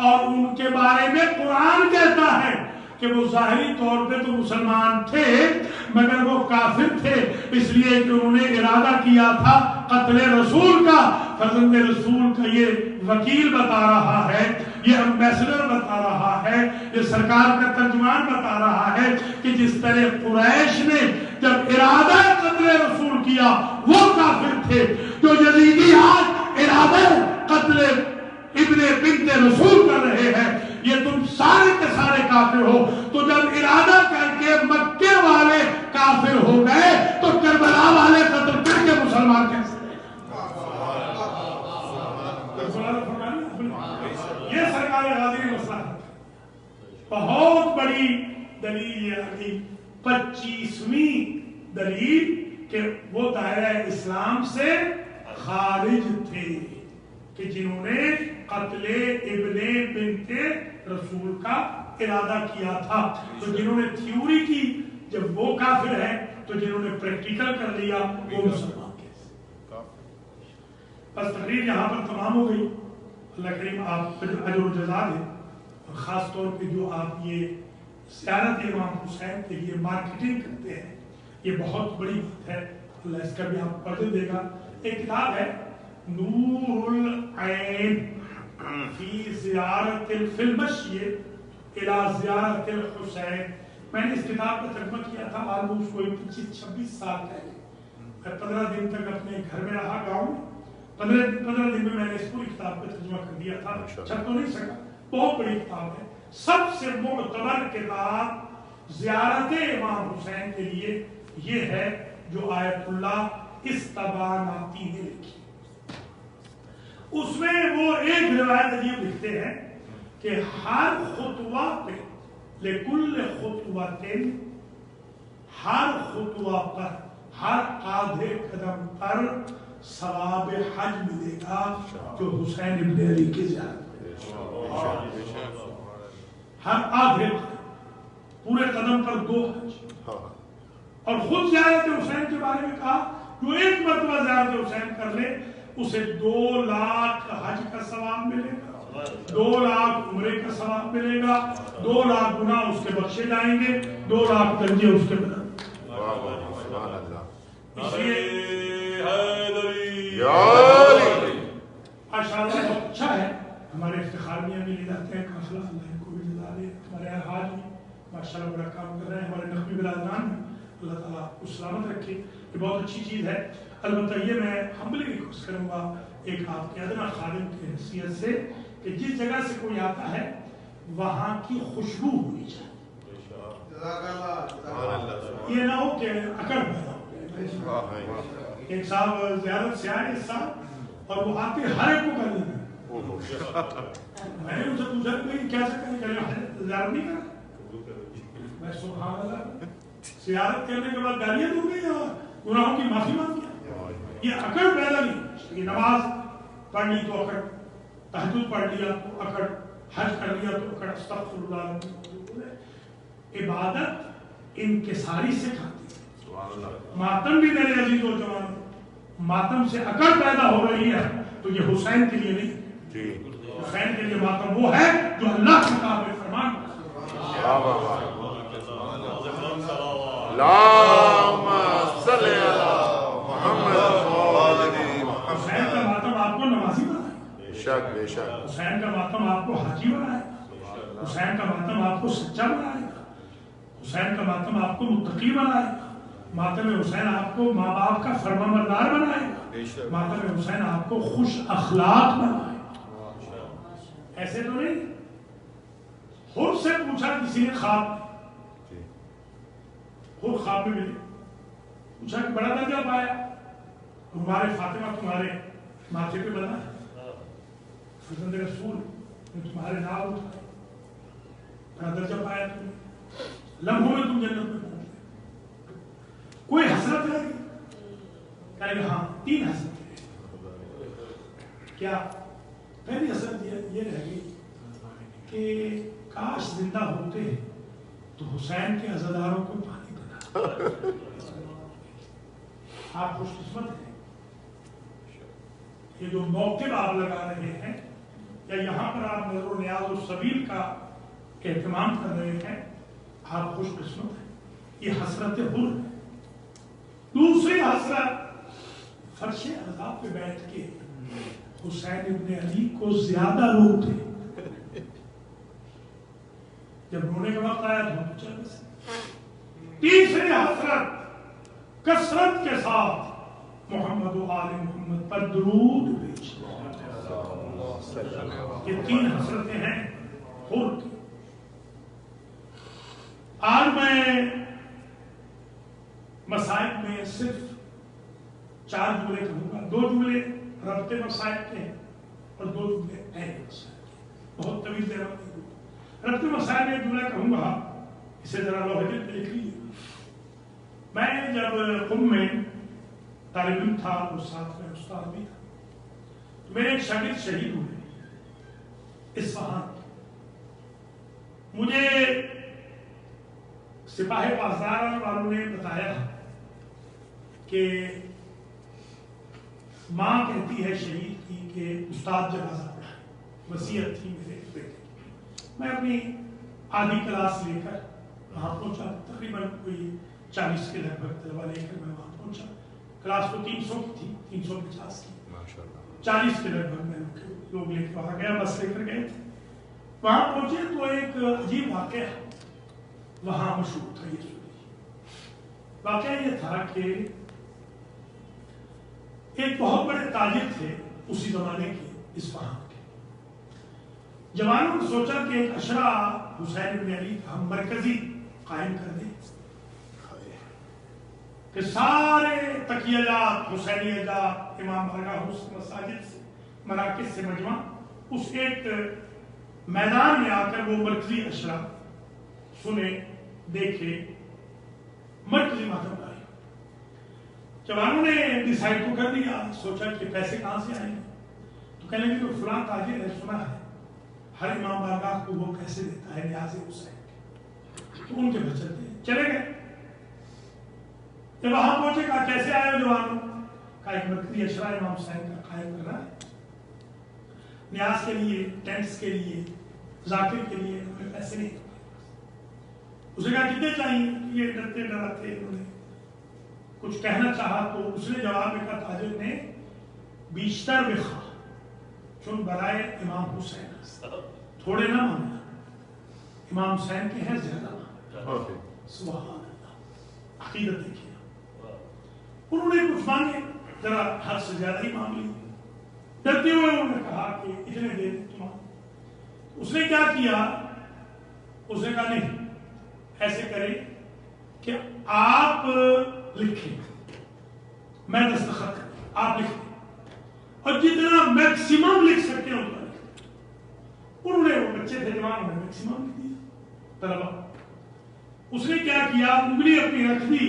Speaker 1: اور ان کے بارے میں قرآن کہتا ہے کہ وہ ظاہری طور پہ تو مسلمان تھے مگر وہ کافر تھے، اس لیے کہ انہوں نے ارادہ کیا تھا قتل رسول کا. فرزند رسول کا یہ وکیل بتا رہا ہے، یہ امبیسڈر بتا رہا ہے، یہ سرکار کا ترجمان بتا رہا ہے کہ جس طرح قریش نے جب ارادہ قتل رسول کیا وہ کافر تھے، جو یزیدی آج ارادہ قتل ابن بنت رسول کر رہے ہیں، یہ تم سارے کے سارے کافر ہو. تو جب ارادہ کر کے مکے والے کافر ہو گئے تو کربلا والے قتل کر کے مسلمان کیسے؟ یہ سرکار غازی مسئلہ ہے. بہت بڑی دلیل یہ آگئی، 25ویں دلیل کہ وہ دائرہ اسلام سے خارج تھے، کہ جنہوں نے قتل ابن بنت رسول کا ارادہ کیا تھا. تو جنہوں نے تھیوری کی جب وہ کافر ہیں، تو جنہوں نے پریکٹیکل کر لیا وہ مسلمان کیسے؟ بس تقریر یہاں پر تمام ہو گئی. اللہ کریم آپ اجر و جزا دے، اور خاص طور پہ جو آپ یہ زیارت امام حسین کے لیے مارکیٹنگ کرتے ہیں، یہ بہت بڑی بات ہے. اللہ اس کا بھی آپ پڑھ دے گا. ایک کتاب ہے نور العین فی زیارت المشی الی زیارت الحسین. میں نے اس کتاب کا ترجمہ کیا تھا آلموسٹ کوئی 25-26 سال پہلے. میں 15 دن تک اپنے گھر میں رہا گاؤں میں، 15 دن میں نے اس پوری کتاب کا ترجمہ کر دیا تھا. چھپ تو نہیں سکا، بہت بڑی کتاب ہے. سب سے معتبر کتاب زیارت امام حسین کے لیے یہ ہے جو آیت اللہ استباناتی نے لکھی. اس میں وہ ایک روایت عجیب لکھتے ہیں کہ ہر خطوہ پہ لکل خطوۃ، ہر خطوہ پر، ہر آدھے قدم پر ثواب حج ملے گا جو حسین ابن علی کی زیارت. ہر آدھے پورے قدم پر 2 حج. اور خود زیارت حسین کے بارے میں کہا جو ایک مرتبہ زیارت حسین کر لے اسے 2 لاکھ حج کا ثواب ملے گا، 2 لاکھ عمرے کا ثواب ملے گا، 2 لاکھ گناہ اس کے بخشے جائیں گے، 2 لاکھ درجے اس کے بدل. اس لیے ماشاءاللہ بہت اچھا ہے. ہمارے افتخار میں بھی لے جاتے ہیں قافلہ، اللہ ان کو بھی جزا دے. ہمارے الحاج بھی ماشاءاللہ بڑا کام کر رہے ہیں. ہمارے نقوی برادران بھی اللہ تعالیٰ کو سلامت رکھے. یہ بہت اچھی چیز ہے. البتہ یہ میں ہمبلی ریکویسٹ کروں گا ایک آپ کے ادنا خادم کی حیثیت سے کہ جس جگہ سے کوئی آتا ہے وہاں کی خوشبو ہونی چاہیے. یہ نہ ہو کہ اکڑ پیدا ہو. ایک صاحب زیارت سے آئے اس سال اور وہ آتے ہر ایک کو کر دیتے. میں نے ان سے پوچھا کہ کیسے کریں، زیارت نہیں کریں؟ میں سبحان اللہ، زیارت کرنے کے بعد گالیاں دوں گی یا گناہوں کی معافی مانگی؟ یہ اکڑ پیدا نہیں. یہ نماز پڑھ لی تو اکڑ، تہجد پڑھ لیا تو اکڑ، حج کر لیا تو اکڑ. استغفر اللہ. عبادت انکساری سے کھاتی ہے. ماتم بھی میرے عزیز و جوان، ماتم سے اکڑ پیدا ہو رہی ہے تو یہ حسین کے لیے نہیں، حسین کے لیے ماتم وہ ہے جو اللہ کی کتاب میں فرمان.
Speaker 2: اللہم صلی علی محمد.
Speaker 1: حسین کا ماتم آپ کو نمازی بنائے،
Speaker 2: بے شک بے شک.
Speaker 1: حسین کا ماتم آپ کو حاجی بنائے، حسین کا ماتم آپ کو سچا بنائے گا، حسین کا ماتم آپ کو متقی بنائے گا، ماتم حسین آپ کو ماں باپ کا فرما بردار بنائے گا، ماتم حسین آپ کو خوش اخلاق بنائے گا. ایسے تو نہیں. خود سے پوچھا کسی نے خواب، خود خواب میں ملے، پوچھا کہ بڑا درجہ پایا، ہمارے فاطمہ تمہارے ماتھے پہ بنا ہے، فرزند رسول نے تمہارے نام اٹھائے، بڑا درجہ پایا تم نے، لمحوں میں تم جنت میں پہنچ گئے. کوئی حسرت ہے کہے گا ہاں 3 حسرتیں ہیں. کیا؟ پہلی حسرت یہ رہ گئی کہ کاش زندہ ہوتے تو حسین کے عزاداروں کو پانی پلاتے. آپ خوش قسمت ہیں، یہ جو موقع آپ لگا رہے ہیں یا یہاں پر آپ نظر و نیاز و سبیل کا اہتمام کر رہے ہیں، آپ خوش قسمت ہیں. یہ حسرت حر ہے. دوسری حسرت، فرش عذاب پہ بیٹھ کے حسین ابن علی کو زیادہ روتے. جب رونے کا وقت آیا تو چل بس. تیسری حسرت، کثرت کے ساتھ محمد و آل محمد پر درود بھیجنا. یہ 3 حسرتیں ہیں حر کی. آج میں مسائب میں صرف 4 جملے کہوں گا. 2 جملے ربط مسائب کے اور 2 جملے اہل مسائب کے. بہت طویل دیر ربط مسائب میں 1 جملہ کہوں گا، اسے ذرا لوح دل پہ لکھ لیجیے. میں جب قم میں طالب علم تھا اور ساتھ میں استاد بھی تھا تو میرے ایک شاگرد شہید ہوئے اصفہان. مجھے سپاہ پاسدار والوں نے بتایا کہ ماں کہتی ہے شہید کی کہ استاد جنازہ پڑھائے، وصیت تھی میرے بیٹے. میں اپنی آدھی کلاس لے کر وہاں پہنچا، تقریباً کوئی 40 کے لگ بھگ طلبہ لے کر میں وہاں پہنچا. کلاس تو 300 کی تھی، 350 کی، 40 کے لگ بھگ میں لوگ لے کے وہاں گیا، بس لے کر گئے تھے. وہاں پہنچے تو ایک عجیب واقعہ وہاں مشہور تھا. یہ واقعہ یہ تھا کہ ایک بہت بڑے تاجر تھے اسی زمانے کے اصفہان کے. جوانوں نے سوچا کہ ایک عشرہ حسین بن علی کا ہم مرکزی قائم کر دیں کہ سارے تقیہ جات، حسینیہ جات، امام بارگاہ مساجد سے، مراکز سے مجمع اس ایک میدان میں آ کر وہ مرکزی عشرہ سنے، دیکھے، مرکزی ماتم لائے. جوانوں نے ڈیسائیڈ تو کر دیا، سوچا کہ پیسے کہاں سے آئیں گے. تو کہنے لگے کہ فلاں تاجر ہے، سنا ہے ہر امام بارگاہ کو وہ پیسے دیتا ہے نیاز حسین، تو ان کے بچت دیں. چلے گئے. جب وہاں پہنچے کہا کیسے آئے ہو جوانوں؟ کہا ایک مرکزی عشرہ امام حسین کا قائم کر رہا ہے، نیاز کے لیے، ٹینٹس کے لیے، ذاکر کے لیے ہمیں پیسے نہیں. اس نے کہا کتنے چاہیے؟ یہ ڈرتے ڈراتے انہوں نے کچھ کہنا چاہا تو اس نے جواب میں کہا تاجر نے بیشتر بخوا چون برائے امام حسین، تھوڑے نہ مانگنا، امام حسین کے ہیں زیادہ مانگنا. سبحان اللہ. عقیدت دیکھیے. انہوں نے کچھ مانگے، ذرا حد سے زیادہ ہی مانگ لی. ڈرتے ہوئے انہوں نے کہا کہ اتنے دے دیں تمہارے. اس نے کیا کیا؟ اس نے کہا نہیں، ایسے کریں کہ آپ لکھیں، میں دستخط کروں، آپ لکھیں اور جتنا میکسیمم لکھ سکتے ہیں اتنا لکھیں. انہوں نے، وہ بچے تھے جوان، نے میکسیمم لکھ دیا طلبہ. اس نے کیا کیا؟ انگلی اپنی رکھ دی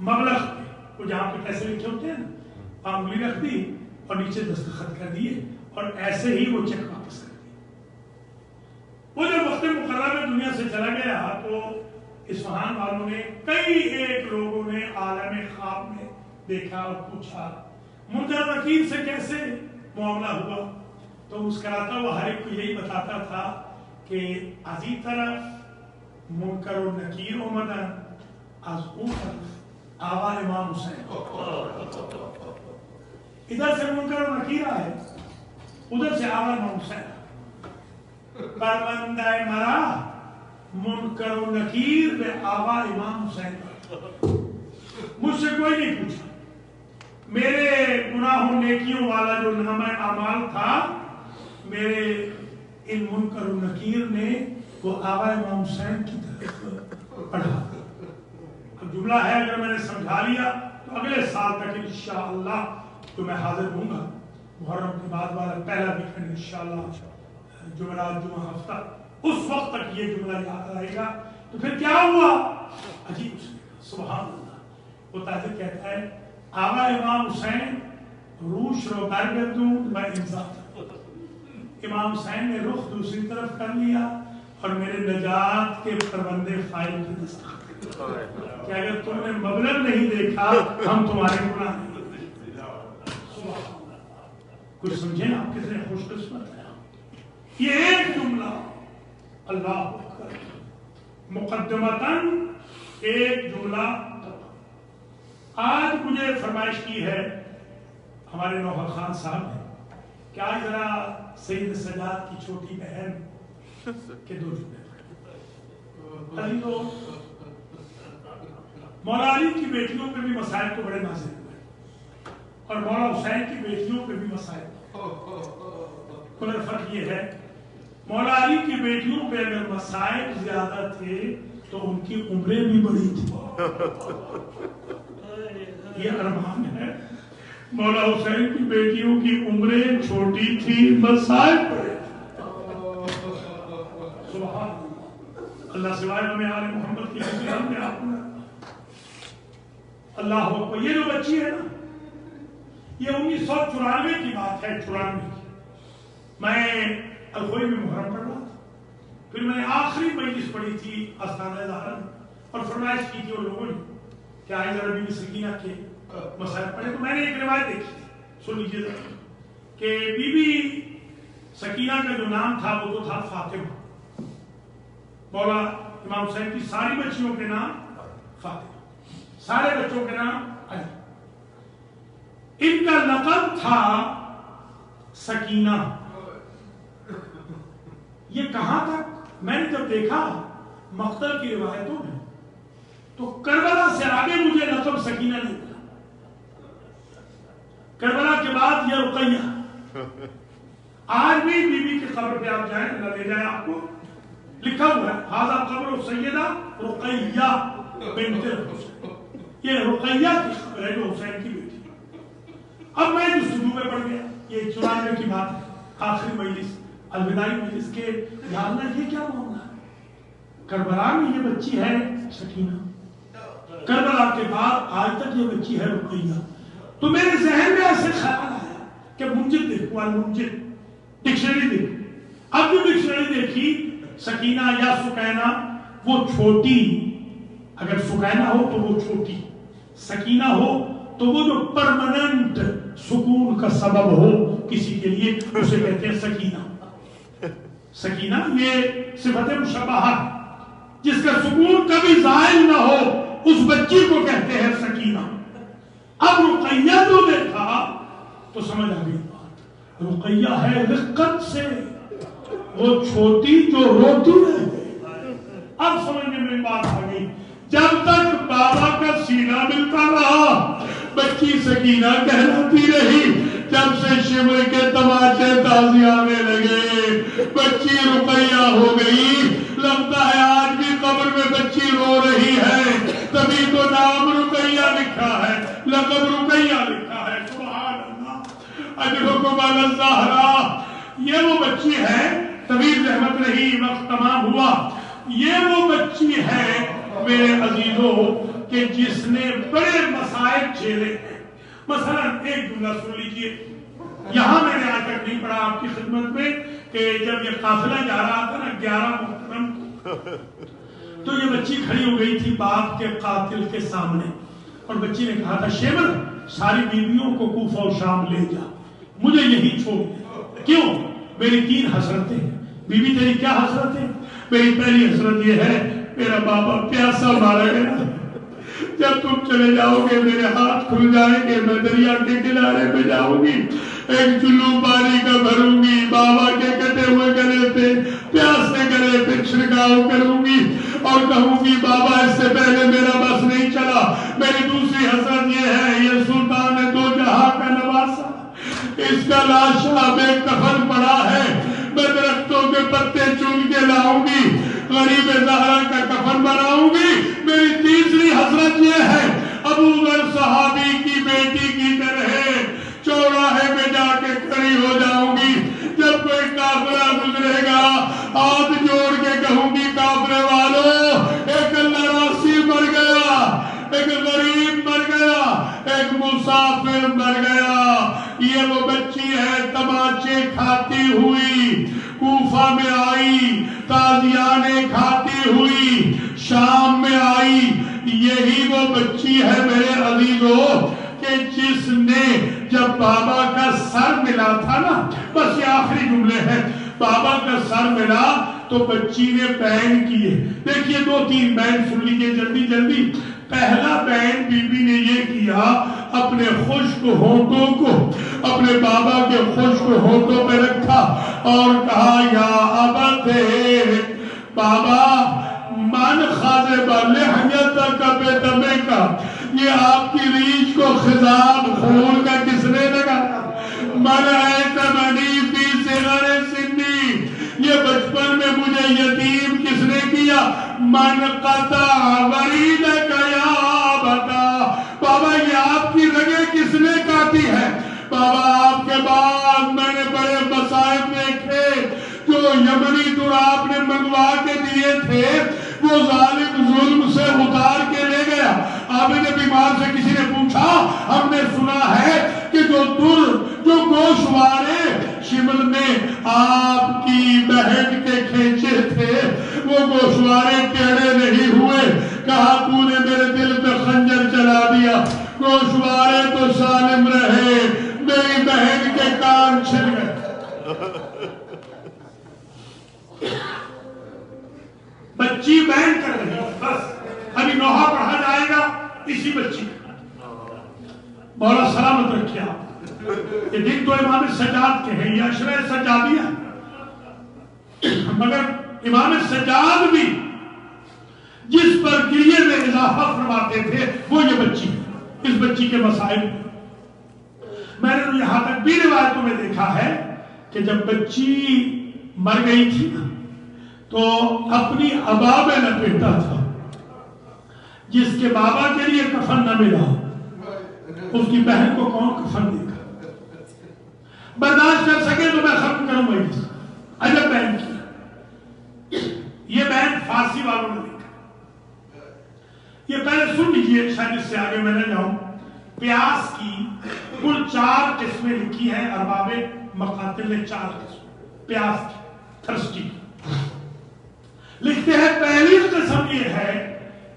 Speaker 1: مبلغ پہ، وہ جہاں پہ پیسے لکھے ہوتے ہیں نا، انگلی رکھ دی اور نیچے دستخط کر دیے اور ایسے ہی وہ چیک واپس کر دیا. وہ جب وقت مقررہ میں دنیا سے چلا گیا تو اصفہان والوں نے کئی ایک لوگوں نے عالم خواب میں دیکھا اور پوچھا منکر نکیر سے کیسے معاملہ ہوا؟ تو مسکراتا وہ ہر ایک کو یہی بتاتا تھا کہ ازی طرف منکر و نکیر اومدن، از اون طرف آوا امام حسین، ادھر سے منکر و نکیر آئے، ادھر سے آوا امام حسین۔ پروندہ مرا منکر و نکیر بے آوا امام حسین، مجھ سے کوئی نہیں پوچھا، میرے گناہوں نیکیوں والا جو نامہ اعمال تھا میرے ان منکر و نکیر نے وہ آوا امام حسین کی طرف پڑھا۔ اب جملہ ہے اگر میں نے سمجھا لیا تو اگلے سال تک انشاءاللہ تو میں حاضر ہوں گا، محرم کے بعد والا پہلا ویکینڈ انشاءاللہ جمعرات جمعہ ہفتہ، اس وقت تک یہ جملہ یاد آئے گا۔ تو پھر کیا ہوا؟ عجیب سبحان اللہ، وہ تاجر کہتا ہے آوا امام حسین روش رو برگردون و امزاد، امام حسین نے رخ دوسری طرف کر لیا اور میرے نجات کے پروندے فائل کی دستخط کہ اگر تم نے مبلغ نہیں دیکھا ہم تمہارے گناہ نہیں۔ کچھ سمجھیں آپ کتنے خوش قسمت ہیں۔ یہ ایک جملہ اللہ اکبر مقدمتاً ایک جملہ آج مجھے فرمائش کی ہے ہمارے نوحہ خان صاحب نے کہ آج ذرا سید سجاد کی چھوٹی بہن کے دو جملے علی تو مولا علی کی بیٹیوں پہ بھی مسائل تو بڑے نازل ہوئے اور مولا حسین کی بیٹیوں پہ بھی مسائل، مگر فرق یہ ہے مولا علی کی بیٹیوں پہ اگر مسائل زیادہ تھے تو ان کی عمریں بھی بڑی تھی، یہ ارمان ہے۔ مولا حسین کی بیٹیوں کی عمریں چھوٹی تھی، مسائل بڑے تھے۔ سبحان اللہ، سوائے ہمیں آل محمد کی کسی ہم نے آپ نے اللہ اکبر۔ یہ جو بچی ہے نا، یہ 1994 کی بات ہے، 94 کی۔ میں الخوئی میں محرم پڑھ رہا تھا، پھر میں نے آخری مجلس پڑھی تھی آستانہ زہرا میں اور فرمائش کی تھی اور لوگوں نے کہ آئے ذرا بی بی سکینہ کے مسائل پڑھے۔ تو میں نے ایک روایت دیکھی تھی، سن لیجیے ذرا، کہ بی بی سکینہ کا جو نام تھا وہ تو تھا فاطمہ، مولا امام حسین کی ساری بچیوں کے نام فاطمہ، سارے بچوں کے نام علی، ان کا لقب تھا سکینہ۔ یہ کہاں تک میں نے جب دیکھا مقتل کی روایتوں میں تو کربلا سے آگے مجھے لقب سکینہ نہیں ملا، کربلا کے بعد یہ رقیہ۔ آج بھی بی بی کی قبر پہ آپ جائیں، اللہ لے جائے آپ کو، لکھا ہوا ہے ھذا قبر سیدہ رقیہ بنت الحسین، یہ رقیہ کی قبر ہے جو حسین کی بیٹی۔ اب میں جو سجود میں پڑھ گیا، یہ 94 کی بات ہے، آخری مجلس الوداعی مجلس کے، یا اللہ یہ کیا معاملہ ہے؟ کربلا میں یہ بچی ہے سکینہ، کربلا کے بعد آج تک یہ بچی ہے رقیہ۔ تو میرے ذہن میں ایسے خیال آیا کہ منجد دیکھو، المنجد ڈکشنری دیکھو۔ اب جو ڈکشنری دیکھی، سکینہ یا سکینہ وہ چھوٹی، اگر سکینہ ہو تو وہ چھوٹی، سکینہ ہو تو وہ جو پرماننٹ سکون کا سبب ہو کسی کے لیے، اسے کہتے ہیں سکینہ۔ سکینہ یہ صفت مشبہہ، جس کا سکون کبھی زائل نہ ہو، اس بچی کو کہتے ہیں سکینہ۔ اب رقیہ جو دیکھا تو سمجھ آ گئی بات، رقیہ ہے رقت سے، وہ چھوٹی جو روتی ہے۔ اب سمجھنے میں بات آ گئی، جب تک بابا کا سینہ ملتا رہا بچی سکینہ کہلاتی رہی، جب سے شمر کے تماشے تازی آنے لگے بچی رقیہ ہو گئی۔ لگتا ہے آج بھی قبر میں بچی رو رہی ہے، تبھی تو نام رقیہ لکھا ہے، لقب رقیہ لکھا ہے۔ سبحان اللہ، اجرکم علی الزہرا۔ یہ وہ بچی ہے، طویل رحمت رہی، وقت تمام ہوا، یہ وہ بچی ہے میرے عزیزوں کہ جس نے بڑے مسائل جھیلے ہیں۔ مثلا ایک جملہ سن لیجئے، یہاں میں نے آج تک نہیں پڑھا آپ کی خدمت میں، کہ جب یہ قافلہ جا رہا تھا نا 11 محرم کو، تو یہ بچی کھڑی ہو گئی تھی باپ کے قاتل کے سامنے، اور بچی نے کہا تھا شیبر ساری بیویوں کو کوفہ اور شام لے جا، مجھے یہی چھوڑ دے۔ کیوں؟ میری 3 حسرتیں ہیں۔ بیوی تیری کیا حسرت ہے؟ میری پہلی حسرت یہ ہے میرا بابا پیاسا مارا گیا، جب تم چلے جاؤ گے میرے ہاتھ کھل جائیں گے، میں دریا کے کنارے پہ جاؤں گی، ایک چلو پانی کا بھروں گی، بابا کے کٹے ہوئے گلے پہ پیاسے گلے پہ چھڑکاؤ کروں گی اور کہوں گی بابا اس سے پہلے میرا بس نہیں چلا۔ میری دوسری حسرت یہ ہے یہ سلطان 2 جہاں کا نواسا، اس کا لاشا بے کفن پڑا ہے، میں درختوں کے پتے چن کے لاؤں گی، غریب زہرا کا کفن بناؤں گی۔ میری تیسری حسرت یہ ہے ابو ذر صحابی کی بیٹی کی طرح چوراہے میں جا کے کھڑی ہو جاؤں گی، جب کوئی کافرہ گزرے گا ہاتھ جوڑ کے کہوں گی کافرے والوں ایک اللہ راسی مر گیا، ایک غریب مر گیا، ایک مسافر مر گیا۔ یہ وہ بچی ہے تماچے کھاتی ہوئی کوفہ میں آئی، تازیانے کھاتی ہوئی شام میں آئی۔ یہی وہ بچی ہے میرے عزیزو کہ جس نے جب بابا کا سر ملا تھا نا، بس یہ آخری جملے ہیں، بابا کا سر ملا تو بچی نے بین کیے۔ دیکھیے 2-3 بین سن لیجیے جلدی جلدی۔ پہلا بین بی بی نے یہ کیا، اپنے خشک ہونٹوں کو اپنے بابا کے خشک ہونٹوں پہ رکھا اور کہا یا ابتے بابا من خاضب لحیتک بدمے کا، یہ آپ کی ریچھ کو خضاب خون کا کس نے لگا؟ من ایتمنی فی صغر سنی، یہ بچپن میں مجھے یتیم کس نے کیا؟ من قطع وریدک یا ابتا، بابا یہ آپ کی رگیں کس نے کاٹی ہے؟ بابا آپ کے بعد میں نے بڑے مصائب دیکھے، جو یمنی دور آپ نے منگوا کے دیے تھے وہ ظالم ظلم سے اتار کے لے گیا۔ عابد بیمار سے کسی نے پوچھا ہم نے سنا ہے کہ جو گوشوارے شمل میں آپ کی بہن کے کھینچے تھے وہ گوشوارے ٹیڑے نہیں ہوئے، کہا تو نے میرے دل پہ خنجر چلا دیا، گوشوارے تو سالم رہے، میری بہن کے کان چھل گئے۔ بچی بین کر رہی ہے، بس ابھی نوحہ پڑھا جائے گا اسی بچی کا۔ مولا سلامت رکھے آپ۔ یہ دن تو امام سجاد کے ہیں، یہ عشرہ سجادیہ، مگر امام سجاد بھی جس پر گریے میں اضافہ فرماتے تھے وہ یہ بچی، اس بچی کے مسائل۔ میں نے یہاں تک بھی روایتوں میں دیکھا ہے کہ جب بچی مر گئی تھی تو اپنی عبا میں لپیٹا تھا، جس کے بابا کے لیے کفن نہ ملا اس کی بہن کو کون کفن دے گا؟ برداشت کر سکے تو میں ختم کروں گا۔ عجب بہن کیا، یہ بہن فارسی والوں نے لکھا۔ یہ پہلے سن لیجئے، شاید اس سے آگے میں نہ جاؤں۔ پیاس کی کل 4 قسمیں لکھی ہیں ارباب مقاتل نے، 4 قسم پیاس کی، تھرسٹی۔ لکھتے ہیں پہلی قسم یہ ہے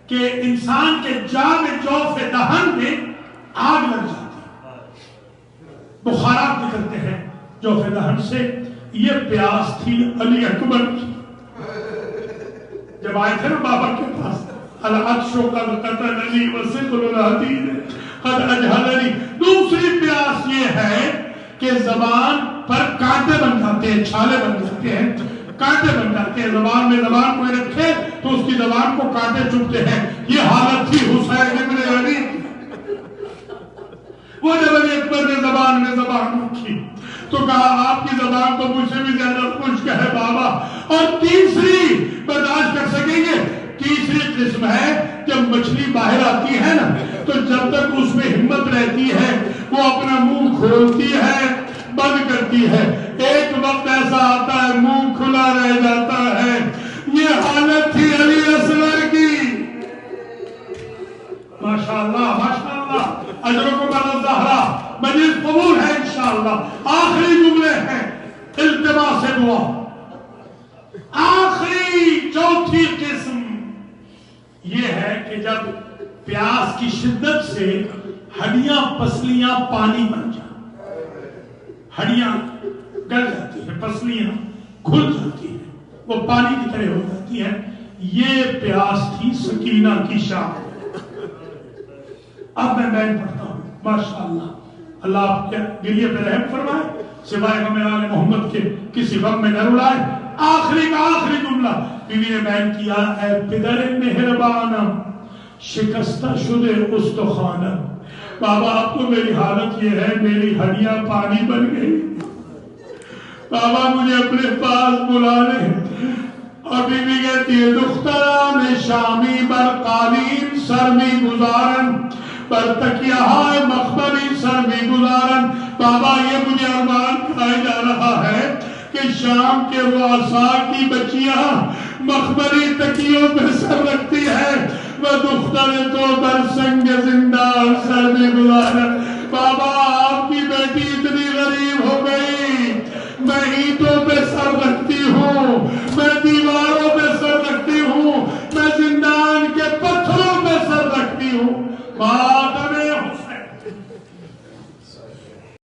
Speaker 1: کہ انسان کے جام جوف دہن میں آگ لگ جاتی ہے، بخارات نکلتے ہیں جوف دہن سے۔ یہ پیاس تھی علی اکبر کی، جب آئے تھے نا بابا کے پاس، العطش قد قتلنی وثقل الحدید قد اجہلنی۔ دوسری پیاس یہ ہے کہ زبان پر کانٹے بن جاتے ہیں، چھالے بن جاتے ہیں، کانٹے بن جاتے ہیں، زبان میں زبان کوئی رکھے تو اس کی زبان کو کانٹے چبھتے ہیں۔ یہ حالت تھی حسین ابن علی کی۔ وہ جب علی اکبر نے زبان میں زبان رکھی تو کہا آپ کی زبان تو مجھ سے بھی زیادہ خشک ہے بابا۔ اور تیسری برداشت کر سکیں گے، تیسری قسم ہے جب مچھلی باہر آتی ہے نا تو جب تک اس میں ہمت رہتی ہے وہ اپنا منہ کھولتی ہے بند کرتی ہے، ایک وقت ایسا آتا ہے منہ کھلا رہ جاتا ہے۔ یہ حالت تھی علی اصغر کی۔ ماشاءاللہ ماشاءاللہ، اجرکم علی الزہرا، مجلس قبول ہے انشاءاللہ۔ آخری جملے ہیں التماس دعا، آخری چوتھی قسم پیاس کی شدت سے ہڈیاں پسلیاں پانی بن جائیں، ہڈیاں گل جاتی ہیں، پسلیاں کھل جاتی ہیں، وہ پانی کی طرح ہو جاتی ہیں. یہ پیاس تھی سکینہ کی شام. اب میں بیان پڑھتا ہوں. ماشاءاللہ اللہ آپ کے گریے پہ رحم فرمائے، سوائے غم آل محمد کے کسی غم میں نہ رلائے. آخری کا آخری جملہ بیوی نے بیان کیا، اے پدر مہربانم شکستہ شدے استخوانم. بابا اب تو میری حالت یہ ہے، میری ہڈیاں پانی بن گئی، بابا مجھے اپنے پاس بلا لے. اور بی بی کہتی ہے دختران شامی بر قالین سر میں گزارن، بر تکیہ مخبری سر میں گزارن. بابا یہ مجھے ارمان کھائے جا رہا ہے کہ شام کے رؤساء کی بچیاں مخبری تکیوں پہ سر رکھتی ہے، وہ دختر تو بر سنگ زندان سر میں گزارن. بابا آپ کی بیٹی اتنی غریب ہو گئی، میں اینٹوں پہ سر رکھتی ہوں، میں دیواروں پہ سر رکھتی ہوں، میں زندان کے پتھروں پہ سر رکھتی ہوں.